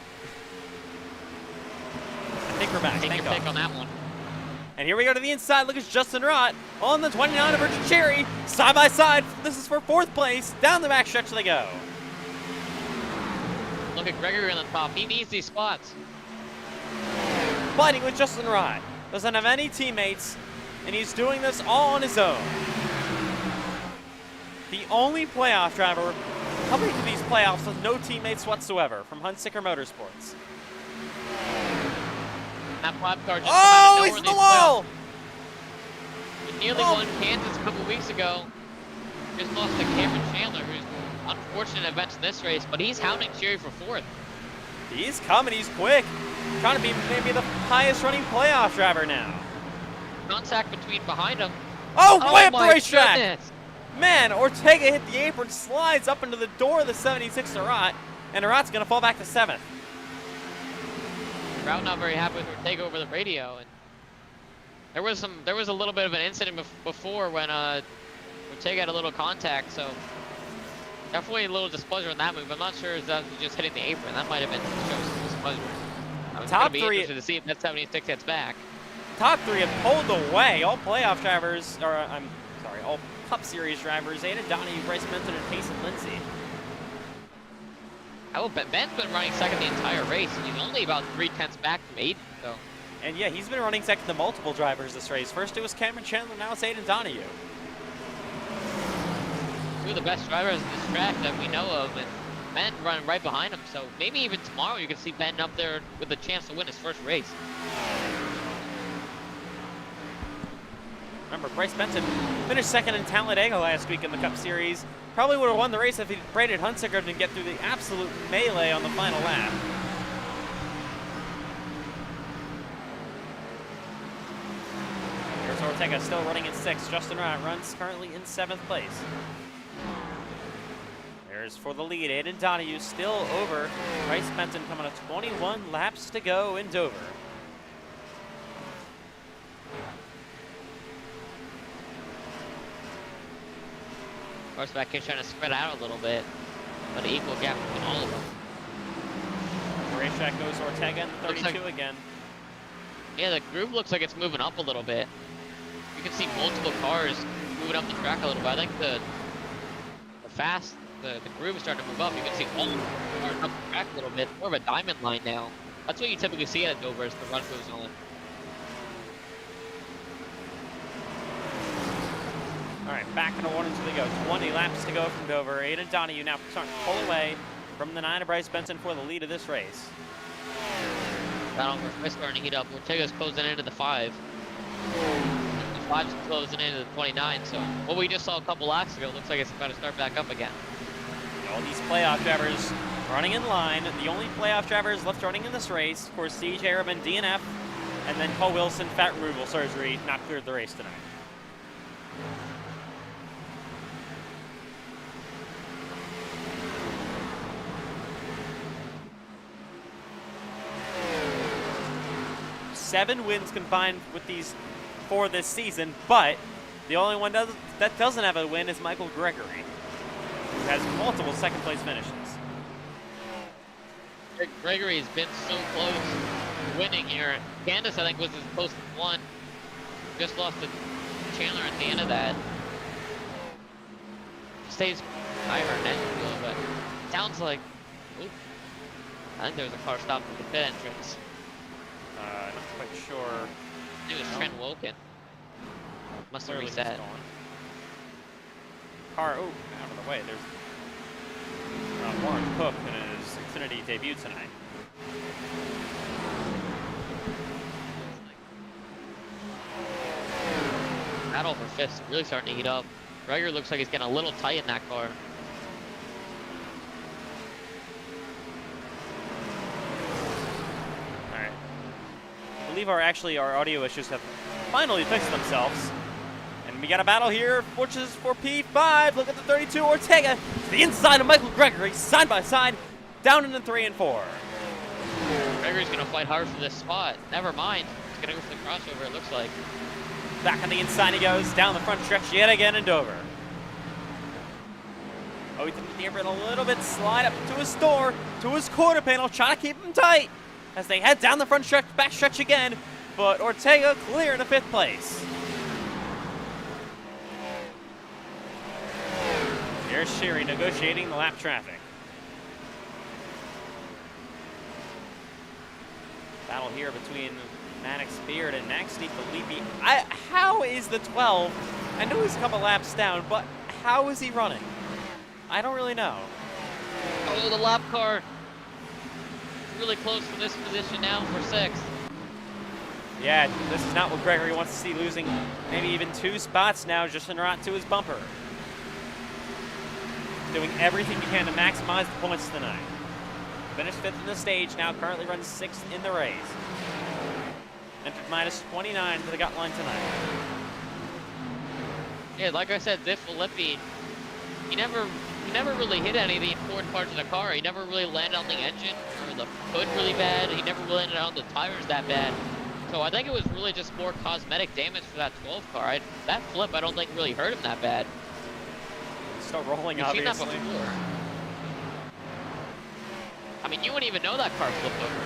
I think we're back. Take your pick on that one. And here we go to the inside. Look at Justin Rott on the 29 of Richard Cherry. Side by side. This is for 4th place. Down the back stretch they go. Look at Gregory on the top. He needs these spots. Fighting with Justin Rott. Doesn't have any teammates, and he's doing this all on his own. The only playoff driver coming to these playoffs with no teammates whatsoever from Huntsicker Motorsports. That flap car just oh, he's in the wall! He nearly won Kansas a couple weeks ago. Just lost to Cameron Chandler, who's unfortunate events in this race, but he's hounding Cherry for 4th. He's coming, he's quick. Trying to be maybe the highest running playoff driver now. Contact behind him. Oh, way up the racetrack! Goodness. Man, Ortega hit the apron, slides up into the door of the 76 Arat, and Arat's gonna fall back to 7th. Crowd not very happy with Ortega over the radio, and there was a little bit of an incident before when Ortega had a little contact, so definitely a little displeasure in that move. I'm not sure if that was just hitting the apron. That might have been to show some displeasure. I was gonna be interested to see if that 76 gets back. Top 3 have pulled away. All playoff drivers, or all Cup Series drivers, Aiden Donahue, Bryce Benton, and Payson Lindsay. Oh, Ben's been running second the entire race, and he's only about 3/10 back from Aiden, so. And yeah, he's been running second to multiple drivers this race. First it was Cameron Chandler, now it's Aiden Donahue. 2 of the best drivers in this track that we know of, and Ben running right behind him, so maybe even tomorrow you can see Ben up there with a chance to win his first race. Remember, Bryce Benton finished second in Talladega last week in the Cup Series. Probably would have won the race if he braided Huntsicker and get through the absolute melee on the final lap. Here's goes Ortega, still running in 6th. Justin Rott runs currently in 7th place. There's for the lead. Aiden Donahue still over Bryce Benton, coming to 21 laps to go in Dover. Horseback is trying to spread out a little bit, but an equal gap between all of them. Racetrack goes Ortega in 32 again. Yeah, the groove looks like it's moving up a little bit. You can see multiple cars moving up the track a little bit. I think the groove is starting to move up. You can see all the cars up the track a little bit. More of a diamond line now. That's what you typically see at Dover as the run goes on. All right, back into 1 and 2 to go. 20 laps to go from Dover. Aiden Donahue now starting to pull away from the 9 of Bryce Benson for the lead of this race. Battle for 5 starting to heat up. Ortega's closing into the 5. The 5's closing into the 29. So what we just saw a couple laps ago looks like it's about to start back up again. All these playoff drivers running in line. The only playoff drivers left running in this race, of course, Siege Harriman, DNF, and then Cole Wilson, fat removal surgery, not cleared the race tonight. Seven wins combined with these 4 this season, but the only one that doesn't have a win is Michael Gregory, who has multiple second-place finishes. Gregory has been so close to winning here. Candace, I think, was as close as 1. Just lost to Chandler at the end of that. Stays higher in that field, but sounds like. Oops. I think there was a car stopped at the pit entrance. Not quite sure. It was Trent Woken. Must have Clearly reset. he's gone. Car, out of the way. There's Warren Cook in his Xfinity debut tonight. Battle for 5th really starting to heat up. Greger looks like he's getting a little tight in that car. Alright. I believe our audio issues have finally fixed themselves. And we got a battle here, which is for P5. Look at the 32 Ortega to the inside of Michael Gregory, side by side, down into 3 and 4. Gregory's gonna fight hard for this spot. Never mind. He's gonna go for the crossover, it looks like. Back on the inside he goes, down the front stretch yet again in Dover. Oh, he didn't near it a little bit, slide up to his door, to his quarter panel, trying to keep him tight as they head down the front stretch, back stretch again, but Ortega clear into 5th place. Here's Sherry negotiating the lap traffic. Battle here between Maddox Beard and Max DiFilippi. How is the 12? I know he's a couple laps down, but how is he running? I don't really know. Oh, the lap car. Really close for this position now for 6th. Yeah, this is not what Gregory wants to see, losing maybe even 2 spots now, just en route to his bumper. Doing everything he can to maximize the points tonight. Finished 5th in the stage, now currently runs 6th in the race. Entered minus 29 to the gut line tonight. Yeah, like I said, DiFilippi, he never really hit any of the important parts of the car. He never really landed on the engine or the hood really bad. He never really landed on the tires that bad. So I think it was really just more cosmetic damage for that 12 car. That flip, I don't think really hurt him that bad. Still rolling, You've seen obviously. that before. I mean, you wouldn't even know that car flipped over.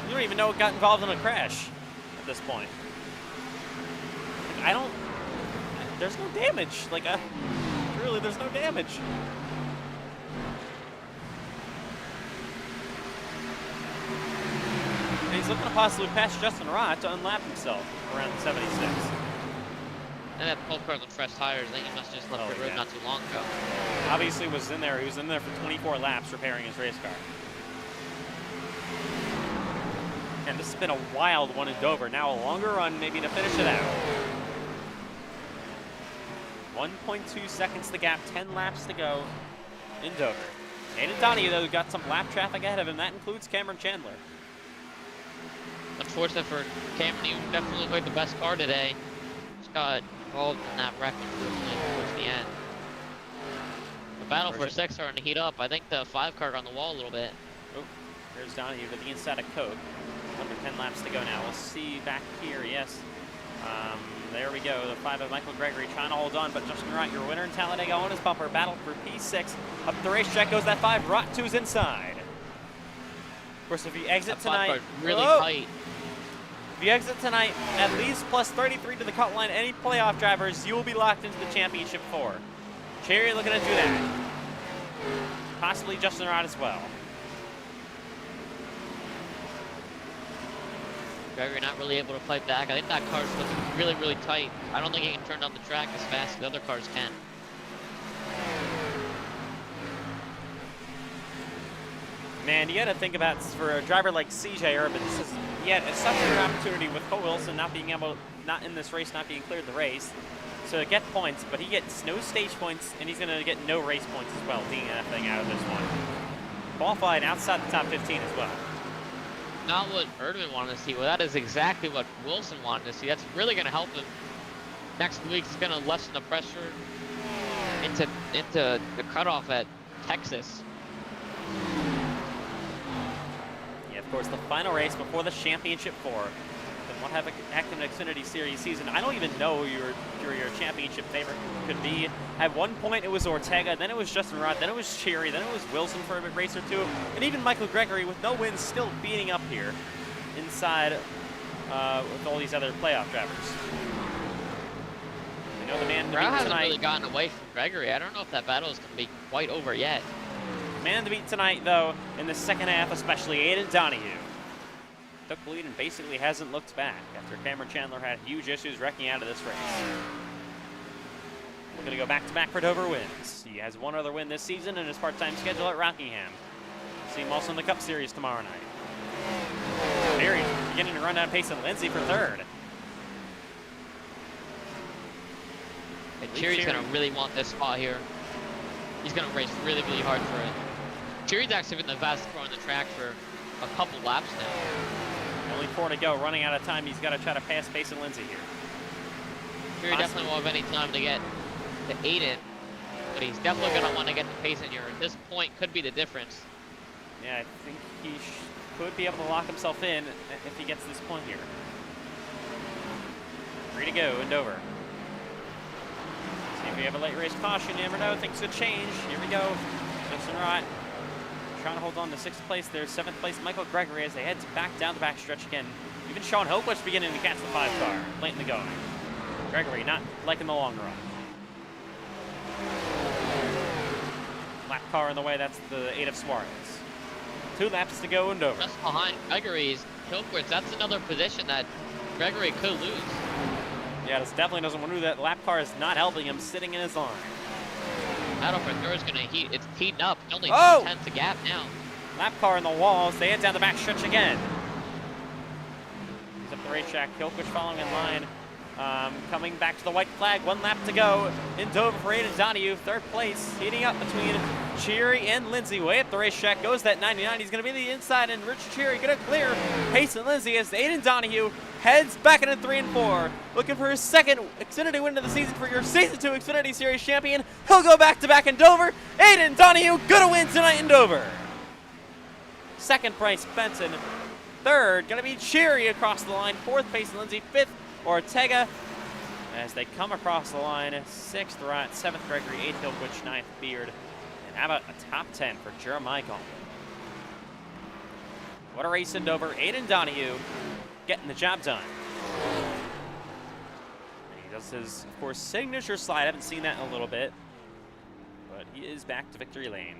You don't even know it got involved in a crash at this point. Like, there's no damage. Like, really, there's no damage. And he's looking to possibly pass Justin Rott to unlap himself around 76. And that 12 car's on fresh tires. I think he must have just left the road not too long ago. Obviously was in there. He was in there for 24 laps repairing his race car. And this has been a wild one in Dover. Now a longer run, maybe to finish it out. 1.2 seconds the gap, 10 laps to go in Dover. Aiden Donahue, though, got some lap traffic ahead of him. That includes Cameron Chandler. Unfortunate for Cameron, he definitely looked like the best car today. got involved in that wreck towards the end. The battle for 6 starting to heat up. I think the 5 car got on the wall a little bit. Oh, there's Donahue to the inside of Coke. Under 10 laps to go now. We'll see back here, yes. There we go, the 5 of Michael Gregory trying to hold on, but Justin Wright, your winner in Talladega on his bumper. Battle for P6. Up the racetrack goes that 5. R18's inside. Of course, if you exit tonight, really tight. If you exit tonight at least plus 33 to the cut line, any playoff drivers, you will be locked into the championship 4. Cherry looking to do that. Possibly Justin Wright as well. Gregory not really able to fight back. I think that car's looking really, really tight. I don't think he can turn down the track as fast as the other cars can. Man, you got to think about, for a driver like CJ Urban, this is yet such a good opportunity with Cole Wilson not in this race, not being cleared the race, to get points, but he gets no stage points, and he's going to get no race points as well, being anything out of this one. Qualified outside the top 15 as well. Not what Erdman wanted to see. Well, that is exactly what Wilson wanted to see. That's really going to help him. Next week, it's going to lessen the pressure into the cutoff at Texas. Yeah, of course, the final race before the championship 4. And what have an active Xfinity Series season? I don't even know who your championship favorite could be. At one point, it was Ortega, then it was Justin Rod, then it was Cherry, then it was Wilson for a race or 2, and even Michael Gregory with no wins still beating up here inside with all these other playoff drivers. We know the man in the beat hasn't tonight. Really gotten away from Gregory. I don't know if that battle is going to be quite over yet. Man in the beat tonight, though, in the second half, especially Aiden Donahue. Took the lead and basically hasn't looked back after Cameron Chandler had huge issues wrecking out of this race. We're going to go back-to-back for Dover wins. He has one other win this season in his part-time schedule at Rockingham. See him also in the Cup Series tomorrow night. Perry beginning to run down pace of Lindsay for 3rd. And Cherry's going to really want this spot here. He's going to race really, really hard for it. Cherry's actually been the fastest car on the track for a couple laps now. Only 4 to go, running out of time. He's got to try to pass Pace and Lindsay here. Cherry definitely won't have any time to get to Aiden, but he's definitely going to want to get to Pace in here. At this point, could be the difference. Yeah, I think he could be able to lock himself in if he gets this point here. 3 to go in Dover. See if we have a late race caution. You never know, things could change. Here we go. Justin Wright trying to hold on to 6th place there. 7th place, Michael Gregory, as they head back down the backstretch again. Even Sean Hope was beginning to catch the 5 car late in the going. Gregory not liking the long run. Lap car in the way, that's the 8 of Suarez. 2 laps to go in Dover. Just behind Gregory's Kilquist, that's another position that Gregory could lose. Yeah, this definitely doesn't want to do that. Lap car is not helping him, sitting in his line. Battle for 3rd is going to heat. It's heating up. Only 2/10 a gap now. Lap car in the walls. They head down the back stretch again. He's up the racetrack. Kilquist following in line. Coming back to the white flag. 1 lap to go in Dover for Aiden Donahue. 3rd place, heating up between Cherry and Lindsay. Way up the racetrack goes that 99. He's going to be the inside, and Richard Cherry going to clear Pace and Lindsay as Aiden Donahue heads back into 3 and 4. Looking for his 2nd Xfinity win of the season for your Season 2 Xfinity Series champion. He'll go back-to-back in Dover. Aiden Donahue going to win tonight in Dover. 2nd, Bryce Benson. 3rd, going to be Cherry across the line. 4th, Pace and Lindsay. 5th, Ortega. As they come across the line, 6th, Wright. 7th, Gregory. 8th, Kilquist. 9th, Beard. And how about a top 10 for Jeremiah Gauntlet? What a race in Dover. Aiden Donahue getting the job done. And he does his, of course, signature slide. I haven't seen that in a little bit. But he is back to victory lane.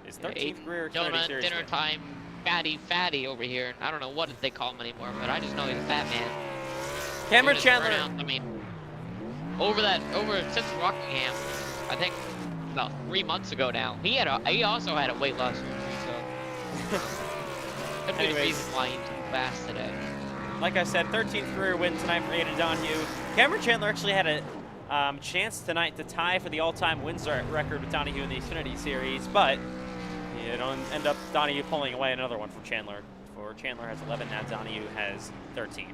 His 13th career Xfinity Series Dinner win. time, fatty over here. I don't know what they call him anymore, but I just know he's a fat man. Cameron Chandler. I mean, since Rockingham, I think about 3 months ago now, he also had a weight loss surgery, so could be the reason why he's too fast today. Like I said, 13th career win tonight for Aiden Donahue. Cameron Chandler actually had a chance tonight to tie for the all-time wins record with Donahue in the Xfinity Series, but you don't end up Donahue pulling away another one from Chandler. For Chandler has 11 now, Donahue has 13.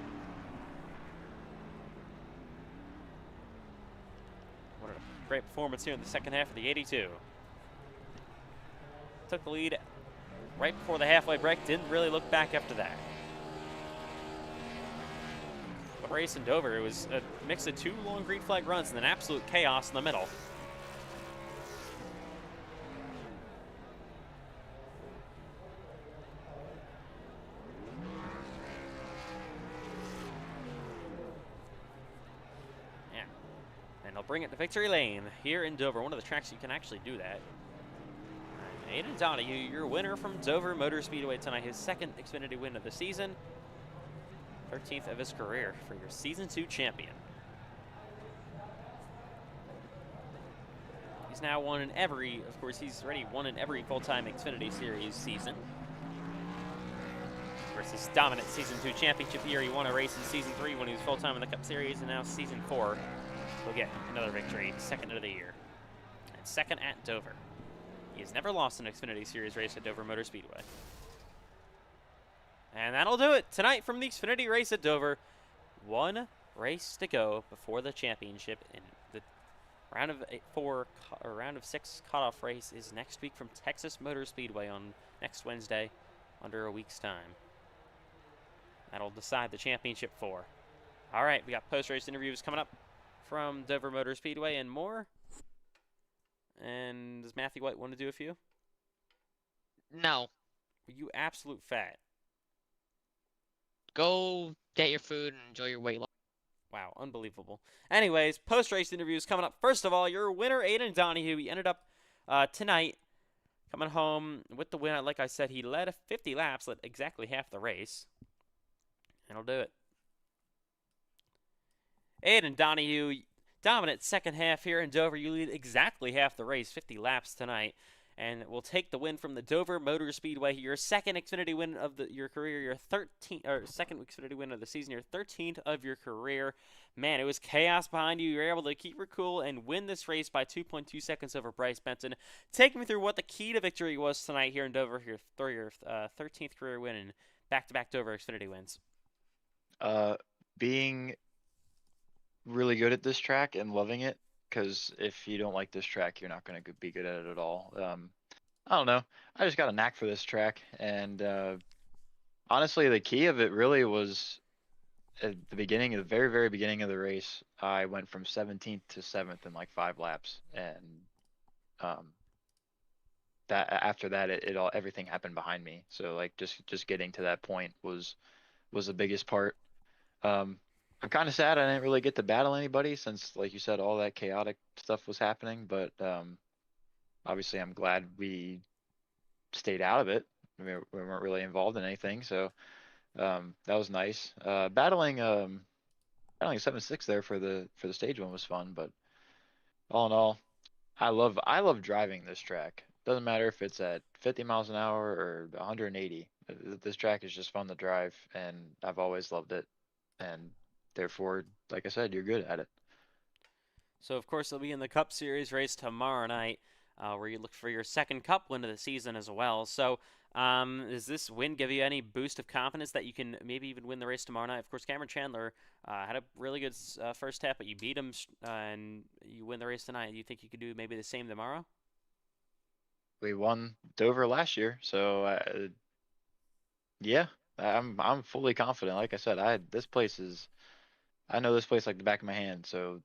Great performance here in the second half of the 82. Took the lead right before the halfway break. Didn't really look back after that. The race in Dover, it was a mix of 2 long green flag runs and then absolute chaos in the middle. Yeah, and they'll bring it to victory lane here in Dover, one of the tracks you can actually do that. Aiden Donahue, your winner from Dover Motor Speedway tonight, his second Xfinity win of the season. 13th of his career for your Season 2 champion. He's now won in every, of course, he's already won in every full-time Xfinity Series season. Of course, his dominant Season 2 championship year, he won a race in Season 3 when he was full-time in the Cup Series, and now Season 4 will get another victory, second of the year. And second at Dover. He has never lost an Xfinity Series race at Dover Motor Speedway. And that'll do it tonight from the Xfinity race at Dover. 1 race to go before the championship. And the round of 6 cutoff race is next week from Texas Motor Speedway on next Wednesday, under a week's time. That'll decide the championship 4. All right, we got post-race interviews coming up from Dover Motor Speedway and more. And does Matthew White want to do a few? No. You absolute fat. Go get your food and enjoy your weight loss. Wow, unbelievable. Anyways, post-race interviews coming up. First of all, your winner, Aiden Donahue, he ended up tonight coming home with the win. Like I said, he led 50 laps, led exactly half the race. And he'll do it. Aiden Donahue, dominant second half here in Dover. You lead exactly half the race, 50 laps tonight. And will take the win from the Dover Motor Speedway. Your second Xfinity win of your career, your 13th, or second Xfinity win of the season, your 13th of your career. Man, it was chaos behind you. You were able to keep your cool and win this race by 2.2 seconds over Bryce Benton. Take me through what the key to victory was tonight here in Dover, your 13th career win and back-to-back Dover Xfinity wins. Being really good at this track and loving it. Because if you don't like this track, you're not going to be good at it at all. I don't know. I just got a knack for this track. And honestly, the key of it really was at the beginning, the very, very beginning of the race. I went from 17th to 7th in like 5 laps. And that after that, everything happened behind me. So like just getting to that point was the biggest part. I'm kind of sad I didn't really get to battle anybody since, like you said, all that chaotic stuff was happening. But obviously, I'm glad we stayed out of it. I mean, we weren't really involved in anything, so that was nice. Battling 7-6 there for the stage one was fun. But all in all, I love driving this track. Doesn't matter if it's at 50 miles an hour or 180. This track is just fun to drive, and I've always loved it. And therefore, like I said, you're good at it. So, of course, they'll be in the Cup Series race tomorrow night, where you look for your second Cup win of the season as well. So, does this win give you any boost of confidence that you can maybe even win the race tomorrow night? Of course, Cameron Chandler had a really good first half, but you beat him and you win the race tonight. Do you think you could do maybe the same tomorrow? We won Dover last year, so yeah, I'm fully confident. Like I said, I know this place like the back of my hand, so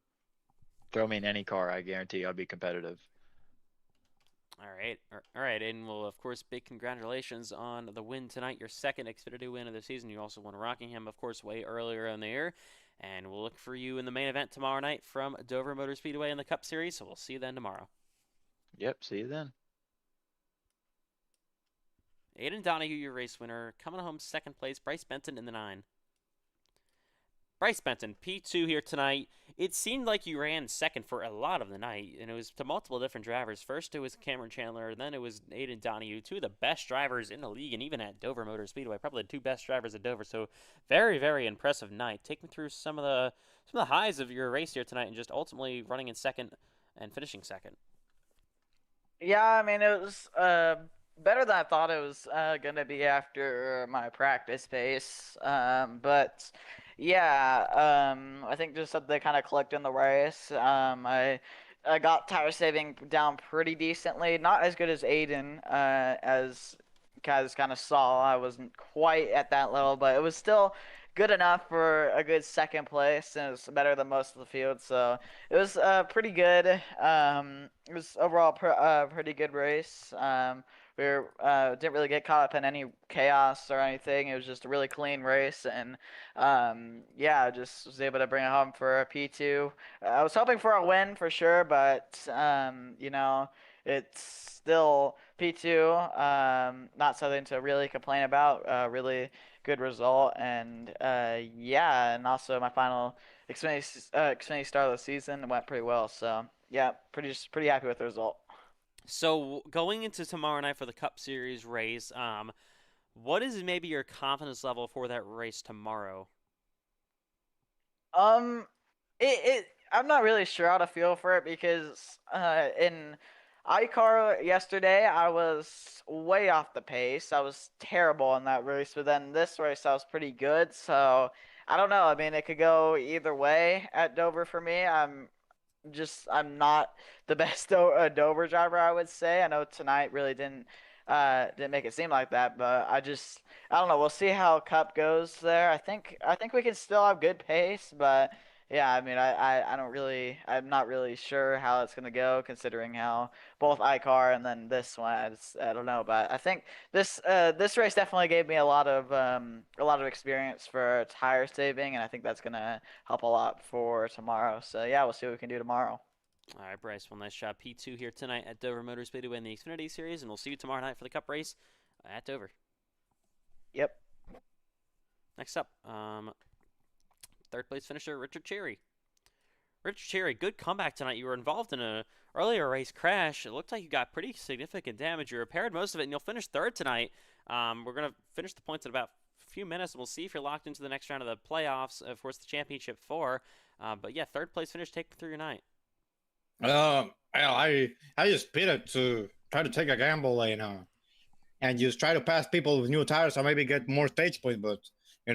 throw me in any car, I guarantee I'll be competitive. All right, and well, of course, big congratulations on the win tonight, your second Xfinity win of the season. You also won Rockingham, of course, way earlier in the year, and we'll look for you in the main event tomorrow night from Dover Motor Speedway in the Cup Series, so we'll see you then tomorrow. Yep, see you then. Aiden Donahue, your race winner, coming home second place, Bryce Benton in the 9. Bryce Benton, P2 here tonight. It seemed like you ran second for a lot of the night, and it was to multiple different drivers. First, it was Cameron Chandler, then it was Aiden Donahue, 2 of the best drivers in the league, and even at Dover Motor Speedway, probably the 2 best drivers at Dover. So, very, very impressive night. Take me through some of the highs of your race here tonight, and just ultimately running in second and finishing second. Yeah, I mean, it was better than I thought it was going to be after my practice pace. But yeah, I think just that they kind of clicked in the race. I got tire saving down pretty decently. Not as good as Aiden, as guys kind of saw. I wasn't quite at that level, but it was still good enough for a good second place, and it was better than most of the field. So it was pretty good. It was overall pretty good race. We didn't really get caught up in any chaos or anything. It was just a really clean race, and yeah, I just was able to bring it home for a P2. I was hoping for a win for sure, but you know, it's still P2. Not something to really complain about. Really good result, and yeah, and also my final Xfinity start of the season went pretty well. So yeah, pretty happy with the result. So going into tomorrow night for the Cup Series race, what is maybe your confidence level for that race tomorrow? Um, I'm not really sure how to feel for it because in iCar yesterday I was way off the pace. I was terrible in that race, but then this race I was pretty good. So I don't know. I mean, it could go either way at Dover for me. I'm not the best Dover driver, I would say. I know tonight really didn't make it seem like that, but I don't know. We'll see how Cup goes there. I think we can still have good pace, but yeah, I mean, I don't really I'm not really sure how it's gonna go considering how both iCar and then this one I don't know, but I think this race definitely gave me a lot of experience for tire saving, and I think that's gonna help a lot for tomorrow. So yeah, we'll see what we can do tomorrow. All right, Bryce. Well, nice job. P2 here tonight at Dover Motor Speedway in the Xfinity Series, and we'll see you tomorrow night for the Cup race at Dover. Yep. Next up, third place finisher Richard Cherry. Richard Cherry, good comeback tonight. You were involved in an earlier race crash. It looked like you got pretty significant damage. You repaired most of it, and you'll finish third tonight. We're going to finish the points in about a few minutes, and we'll see if you're locked into the next round of the playoffs, of course, the championship 4. But yeah, third place finish. Take me through your night. I just pitted to try to take a gamble and just try to pass people with new tires or maybe get more stage points, but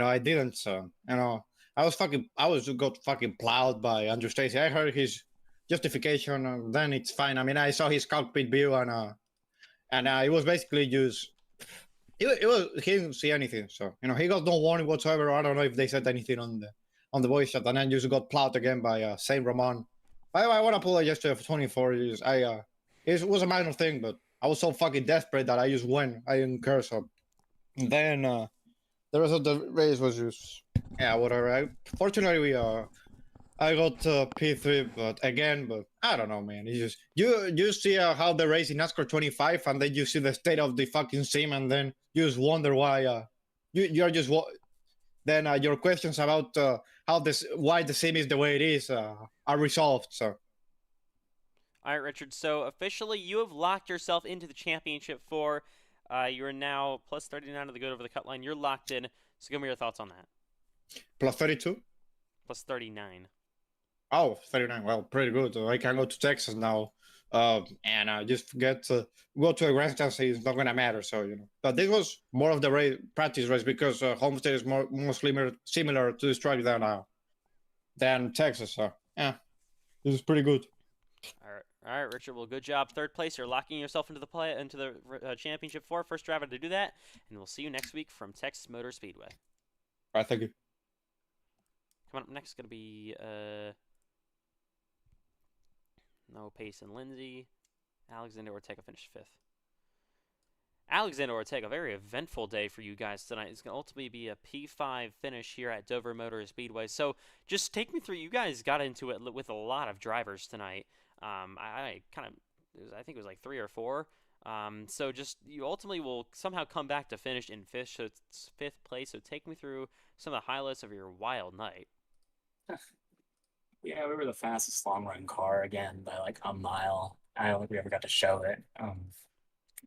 I didn't. So I was got fucking plowed by Andrew Stacy. I heard his justification, and then it's fine. I mean, I saw his cockpit view, and it was basically just he didn't see anything. So he got no warning whatsoever. I don't know if they said anything on the voice chat, and then just got plowed again by Saint Roman. I want to apologize to F24. It was a minor thing, but I was so fucking desperate that I just went. I didn't care. So then the rest of the race was just whatever. Fortunately, I got P3, but I don't know, man. It's just you see how the race in NASCAR 25, and then you see the state of the fucking sim, and then you just wonder why you're just then your questions about why the sim is the way it is are resolved. So. All right, Richard. So officially, you have locked yourself into the championship 4. You are now plus 39 to the good over the cut line. You're locked in. So give me your thoughts on that. Plus 32? Plus 39. Oh, 39. Well, pretty good. I can go to Texas now and just go to a grandstand. It's not going to matter. So, But this was more of the practice race because Homestead is more similar to this track than Texas. So, yeah, this is pretty good. All right, Richard. Well, good job. Third place. You're locking yourself into the championship 4. First driver to do that. And we'll see you next week from Texas Motor Speedway. All right, thank you. Coming up next is going to be no Payson Lindsay. Alexander Ortega finished 5th. Alexander Ortega, a very eventful day for you guys tonight. It's going to ultimately be a P5 finish here at Dover Motor Speedway. So just take me through. You guys got into it with a lot of drivers tonight. I think it was like 3 or 4. So just you ultimately will somehow come back to finish in 5th, so it's 5th place. So take me through some of the highlights of your wild night. Yeah, we were the fastest long run car again by like a mile. I don't think we ever got to show it.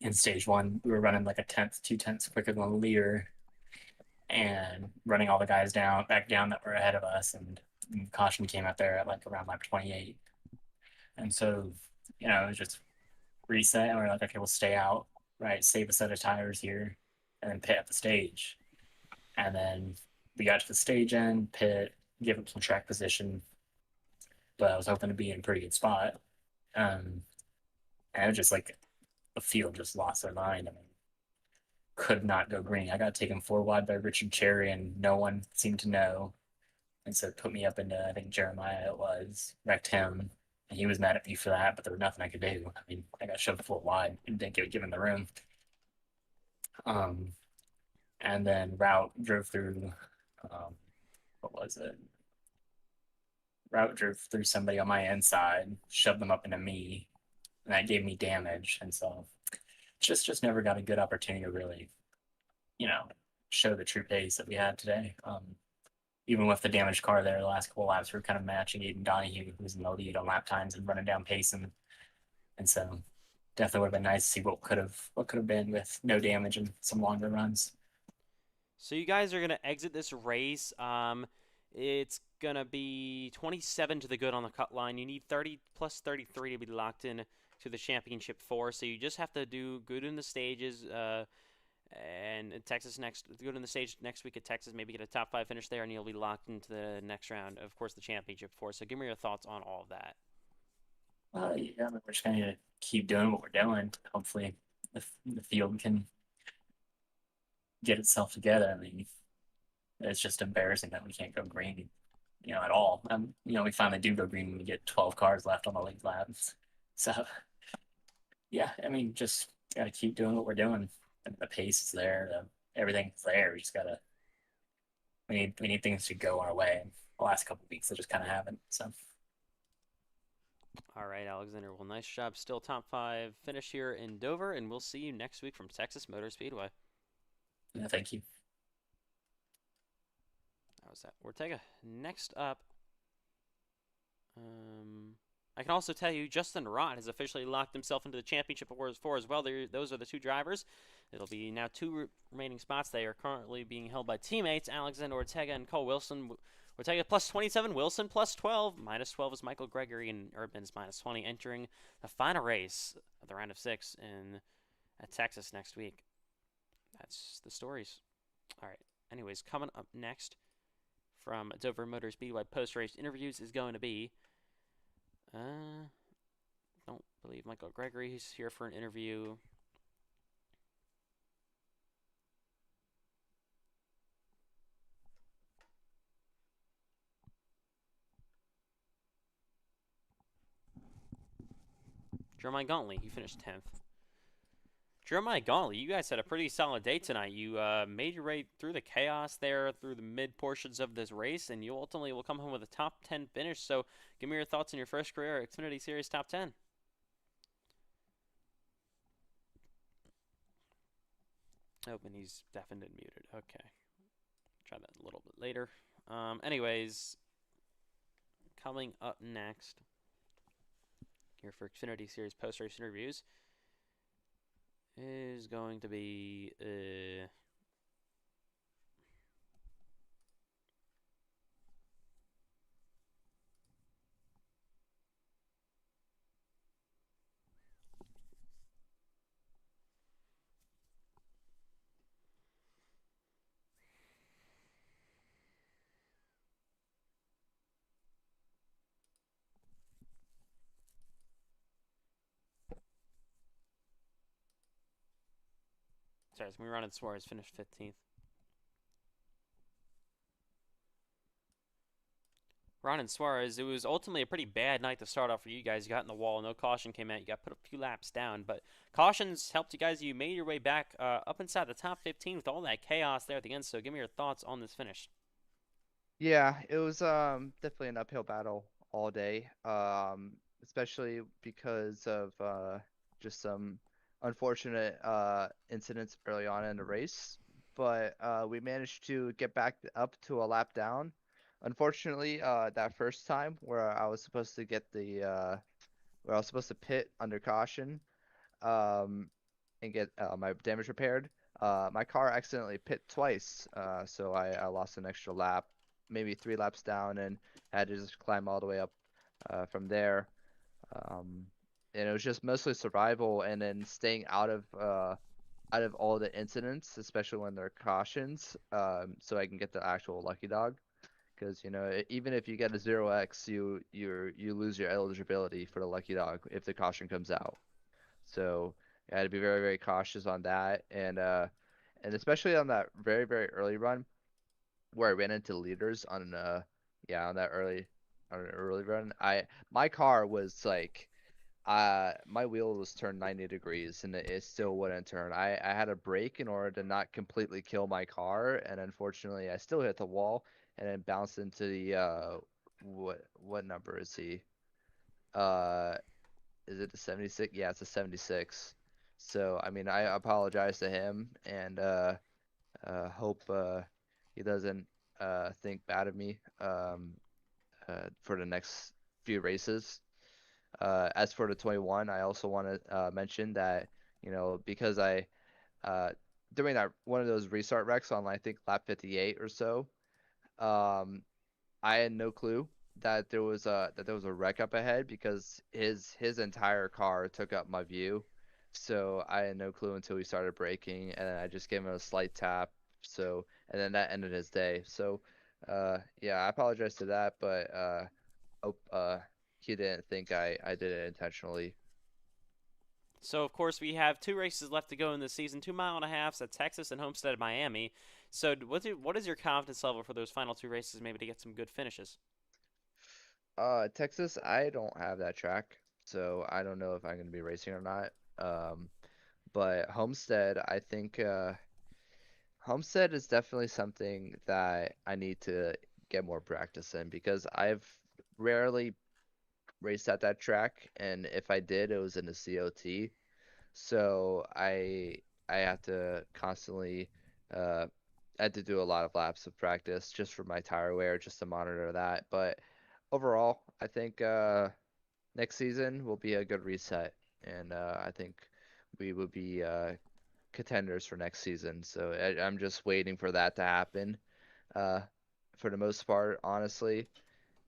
In stage 1, we were running like 2/10 quicker than the leader, and running all the guys back down that were ahead of us. And caution came out there at like around lap 28, and so it was just reset. And we're like, okay, we'll stay out, right? Save a set of tires here, and then pit at the stage. And then we got to the stage end, pit, give up some track position. But I was hoping to be in a pretty good spot. And it was just like the field just lost their mind. I mean, could not go green. I got taken 4 wide by Richard Cherry, and no one seemed to know. And so it put me up into, I think Jeremiah it was, wrecked him. And he was mad at me for that, but there was nothing I could do. I mean, I got shoved 4 wide and didn't get given the room. Um, and then Route drove through, what was it? Route drove through somebody on my inside, shoved them up into me, and that gave me damage. And so just never got a good opportunity to really, show the true pace that we had today. Even with the damaged car there, the last couple laps we were kind of matching Aiden Donahue, who was in the lead on lap times and running down pace, and so definitely would have been nice to see what could have been with no damage and some longer runs. So you guys are gonna exit this race. It's gonna be 27 to the good on the cut line. You need 30 plus 33 to be locked in to the championship four. So you just have to do good in the stages. And Texas next, good in the stage next week at Texas. Maybe get a top 5 finish there, and you'll be locked into the next round. Of course, the championship four. So give me your thoughts on all of that. Yeah, I mean, we're just gonna keep doing what we're doing. Hopefully, the field can get itself together. I mean, it's just embarrassing that we can't go green, at all. We finally do go green when we get 12 cars left on the lead laps. So, yeah, I mean, just gotta keep doing what we're doing. And the pace is there, everything's there. We need things to go our way. And the last couple of weeks, they just kind of haven't. So, All right, Alexander. Well, nice job. Still top 5 finish here in Dover, and we'll see you next week from Texas Motor Speedway. yeah, thank you. That was that. Ortega. Next up. I can also tell you Justin Rott has officially locked himself into the championship awards for as well. Those are the 2 drivers. It'll be now 2 remaining spots. They are currently being held by teammates Alexander Ortega and Cole Wilson. Ortega plus 27, Wilson plus 12. Minus 12 is Michael Gregory, and Urban's minus 20, entering the final race of the round of 6 at Texas next week. That's the stories. All right. Anyways, coming up next from Dover Motor Speedway post-race interviews is going to be don't believe Michael Gregory. He's here for an interview. Jeremiah Gauntly, he finished 10th. Jeremiah Gauntly, you guys had a pretty solid day tonight. You made your way through the chaos there, through the mid portions of this race, and you ultimately will come home with a top 10 finish. So give me your thoughts on your first career Xfinity Series top 10. Oh, and he's deafened and muted. Okay. Try that a little bit later. Anyways, coming up next here for Xfinity Series post-race interviews is going to be sorry, it's going to be Ronan Suarez, finished 15th. Ronan Suarez, it was ultimately a pretty bad night to start off for you guys. You got in the wall, no caution came out, you got put a few laps down, but cautions helped you guys. You made your way back up inside the top 15 with all that chaos there at the end, so give me your thoughts on this finish. Yeah, it was definitely an uphill battle all day. Especially because of just some unfortunate incidents early on in the race. But we managed to get back up to a lap down. Unfortunately, that first time where I was supposed to get where I was supposed to pit under caution, um, and get my damage repaired. My car accidentally pit twice, so I lost an extra lap, maybe 3 laps down, and had to just climb all the way up from there. And it was just mostly survival, and then staying out of all the incidents, especially when they're cautions, so I can get the actual lucky dog. because even if you get a 0x, you lose your eligibility for the lucky dog if the caution comes out. So I had to be very, very cautious on that, and especially on that very, very early run where I ran into leaders on on that early run. My car was like my wheel was turned 90 degrees and it still wouldn't turn. I had to brake in order to not completely kill my car, and unfortunately I still hit the wall and then bounced into the what number is he? Uh is it the 76? Yeah, it's a 76. So I mean I apologize to him, and hope he doesn't think bad of me for the next few races. As for the 21, I also want to mention that because I during that one of those restart wrecks on I think lap 58 or so, um, I had no clue that there was a wreck up ahead because his entire car took up my view. So I had no clue until we started braking, and then I just gave him a slight tap. So and then that ended his day. So yeah, I apologize to that, but hope he didn't think I did it intentionally. So, of course, we have 2 races left to go in this season, 2.5 miles at Texas and Homestead, Miami. So, what is your confidence level for those final 2 races, maybe to get some good finishes? Texas, I don't have that track, so I don't know if I'm gonna be racing or not. But Homestead, I think Homestead is definitely something that I need to get more practice in because I've rarely raced at that track, and if I did, it was in a COT. So I have to constantly I had to do a lot of laps of practice just for my tire wear, just to monitor that. But overall, I think next season will be a good reset, and I think we will be contenders for next season. So I'm just waiting for that to happen, uh, for the most part, honestly,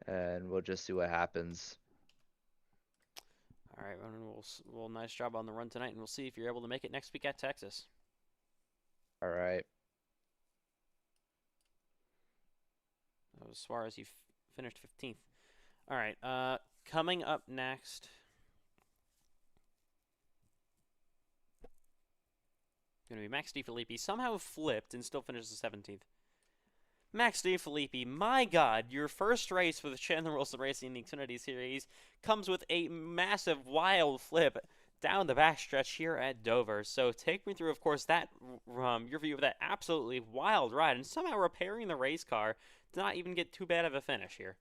and we'll just see what happens. All right, Ronan, nice job on the run tonight, and we'll see if you're able to make it next week at Texas. All right. Suarez, you finished 15th. All right, coming up next. Going to be Max DiFilippi. Somehow flipped and still finishes 17th. Max DiFilippi, my God, your first race for the Chandler Wilson Racing in the Xfinity Series comes with a massive wild flip down the backstretch here at Dover. So take me through, of course, that your view of that absolutely wild ride, and somehow repairing the race car to not even get too bad of a finish here.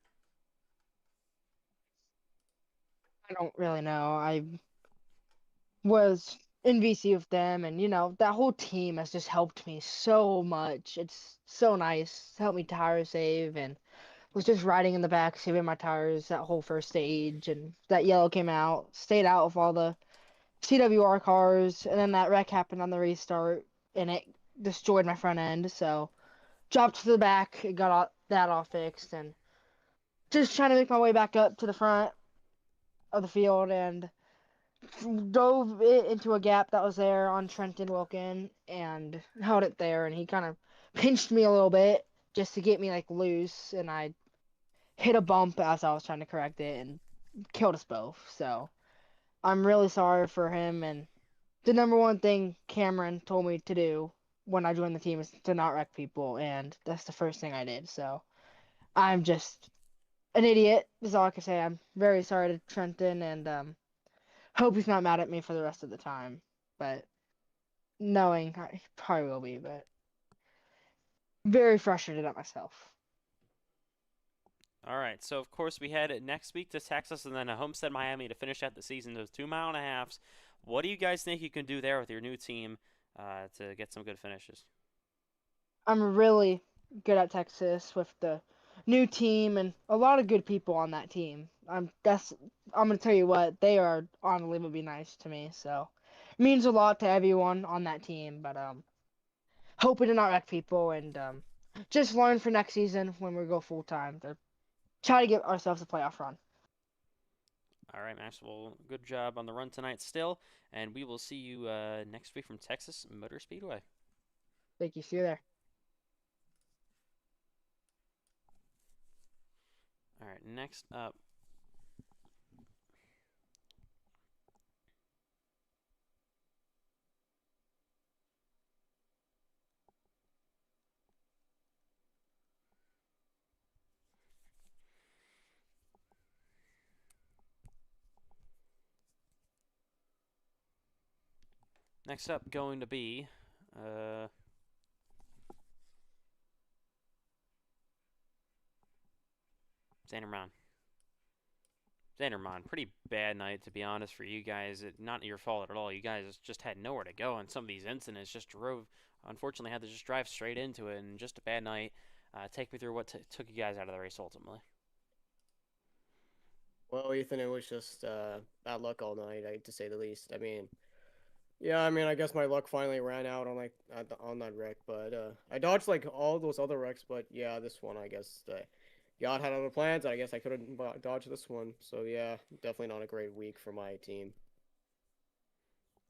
I don't really know. I was in VC with them, and that whole team has just helped me so much. It's so nice. Helped me tire save, and was just riding in the back, saving my tires that whole first stage, and that yellow came out, stayed out with all the CWR cars, and then that wreck happened on the restart, and it destroyed my front end. So dropped to the back, got that all fixed, and just trying to make my way back up to the front of the field, and dove it into a gap that was there on Trenton Wilkin and held it there, and he kind of pinched me a little bit just to get me like loose, and I hit a bump as I was trying to correct it and killed us both. So I'm really sorry for him, and the number one thing Cameron told me to do when I joined the team is to not wreck people, and that's the first thing I did. So I'm just an idiot, is all I can say. I'm very sorry to Trenton, and hope he's not mad at me for the rest of the time. But knowing I probably will be, but very frustrated at myself. All right, so of course we head next week to Texas and then a Homestead, Miami to finish out the season. Those 2.5 miles. What do you guys think you can do there with your new team to get some good finishes? I'm really good at Texas with the new team and a lot of good people on that team. I'm gonna tell you what, they are unbelievably nice to me, so it means a lot to everyone on that team. But hoping to not wreck people, and just learn for next season when we go full time to try to get ourselves a playoff run. All right, Max. Well, good job on the run tonight still, and we will see you next week from Texas Motor Speedway. Thank you. See you there. All right, next up. Next up, going to be Xandermon. Xandermon, pretty bad night to be honest for you guys. Not your fault at all. You guys just had nowhere to go, and some of these incidents just drove. Unfortunately, had to just drive straight into it, and just a bad night. Take me through what took you guys out of the race ultimately. Well, Ethan, it was just bad luck all night, to say the least. I mean, yeah, I mean, I guess my luck finally ran out on on that wreck, but I dodged like all those other wrecks, but yeah, this one, I guess God had other plans. I guess I couldn't dodge this one, so yeah, definitely not a great week for my team.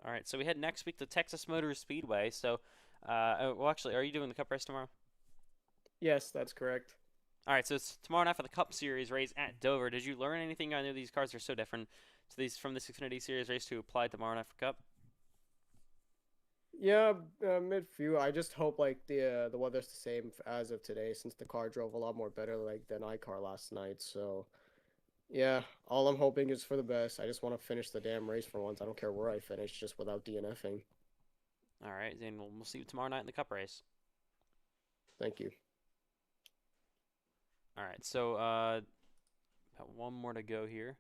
All right, so we head next week to Texas Motor Speedway. So, well, actually, are you doing the Cup race tomorrow? Yes, that's correct. All right, so it's tomorrow night for the Cup Series race at Dover. Did you learn anything? I know these cars are so different to these from the Xfinity Series race to apply tomorrow night for Cup. Yeah, mid few. I just hope like the weather's the same as of today, since the car drove a lot more better like than iCar last night. So yeah, all I'm hoping is for the best. I just want to finish the damn race for once. I don't care where I finish, just without DNFing. All right, then we'll see you tomorrow night in the Cup race. Thank you. All right, so got one more to go here.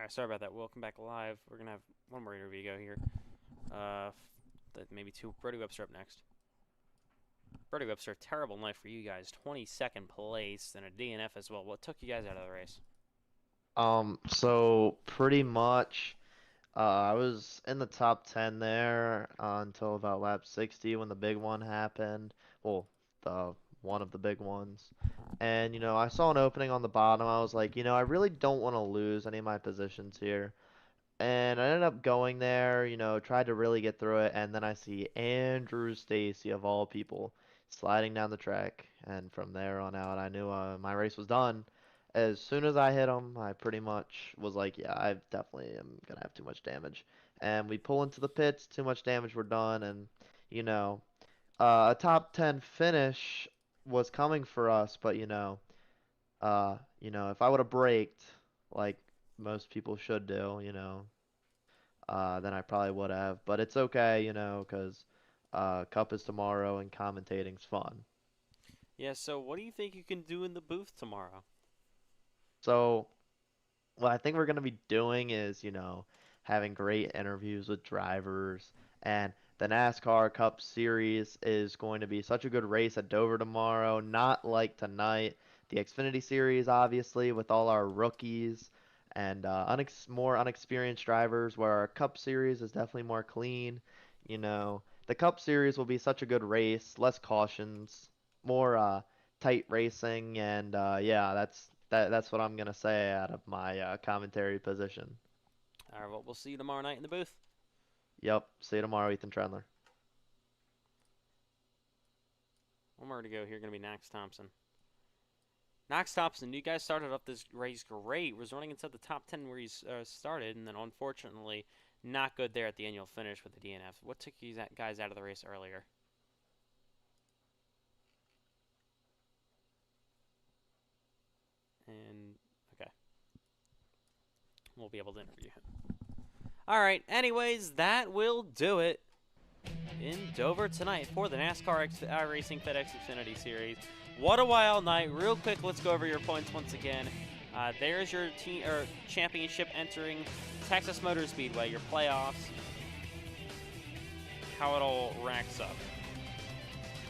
Alright, sorry about that. Welcome back live. We're going to have one more interview go here. Maybe two. Brody Webster up next. Brody Webster, terrible night for you guys. 22nd place and a DNF as well. What took you guys out of the race? So pretty much, I was in the top 10 there until about lap 60 when the big one happened. Well, the one of the big ones. And, I saw an opening on the bottom. I was like, I really don't want to lose any of my positions here. And I ended up going there, tried to really get through it, and then I see Andrew Stacy, of all people, sliding down the track. And from there on out, I knew my race was done. As soon as I hit him, I pretty much was like, yeah, I definitely am going to have too much damage. And we pull into the pits, too much damage, we're done, and, a top 10 finish was coming for us, but, if I would have braked, like most people should do, then I probably would have. But it's okay, because Cup is tomorrow and commentating's fun. Yeah, so what do you think you can do in the booth tomorrow? So, what I think we're going to be doing is, having great interviews with drivers. And the NASCAR Cup Series is going to be such a good race at Dover tomorrow, not like tonight. The Xfinity Series, obviously, with all our rookies and more unexperienced drivers, where our Cup Series is definitely more clean. The Cup Series will be such a good race, less cautions, more tight racing, and yeah, that's what I'm gonna say out of my commentary position. All right, well, we'll see you tomorrow night in the booth. Yep, see you tomorrow, Ethan Trendler. One more to go here, gonna be Knox Thompson. Knox Thompson, you guys started up this race great. Was running inside the top 10 where he started, and then unfortunately not good there at the annual finish with the DNF. What took you guys out of the race earlier? And, okay. We'll be able to interview him. Alright, anyways, that will do it in Dover tonight for the NASCAR iRacing FedEx Xfinity Series. What a wild night. Real quick, let's go over your points once again. There's your team or championship entering Texas Motor Speedway, your playoffs. How it all racks up.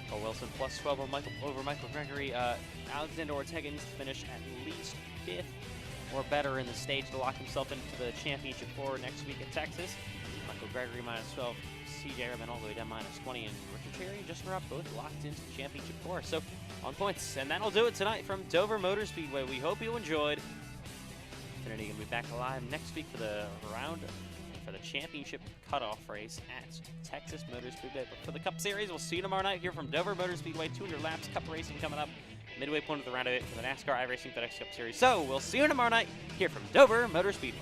Cole Wilson plus 12 over Michael Gregory. Alexander Ortega needs to finish at least 5th or better in the stage to lock himself into the championship 4 next week at Texas. Michael Gregory minus 12. CJ Urban all the way down minus 20, and Richard Cherry and Justin Robb both locked into the championship 4. So, on points. And that'll do it tonight from Dover Motor Speedway. We hope you enjoyed. Xfinity going to be back live next week for the championship cutoff race at Texas Motor Speedway. But for the Cup Series, we'll see you tomorrow night here from Dover Motor Speedway. 200 laps, Cup racing coming up. Midway point of the round of it for the NASCAR iRacing FedEx Cup Series. So, we'll see you tomorrow night here from Dover Motor Speedway.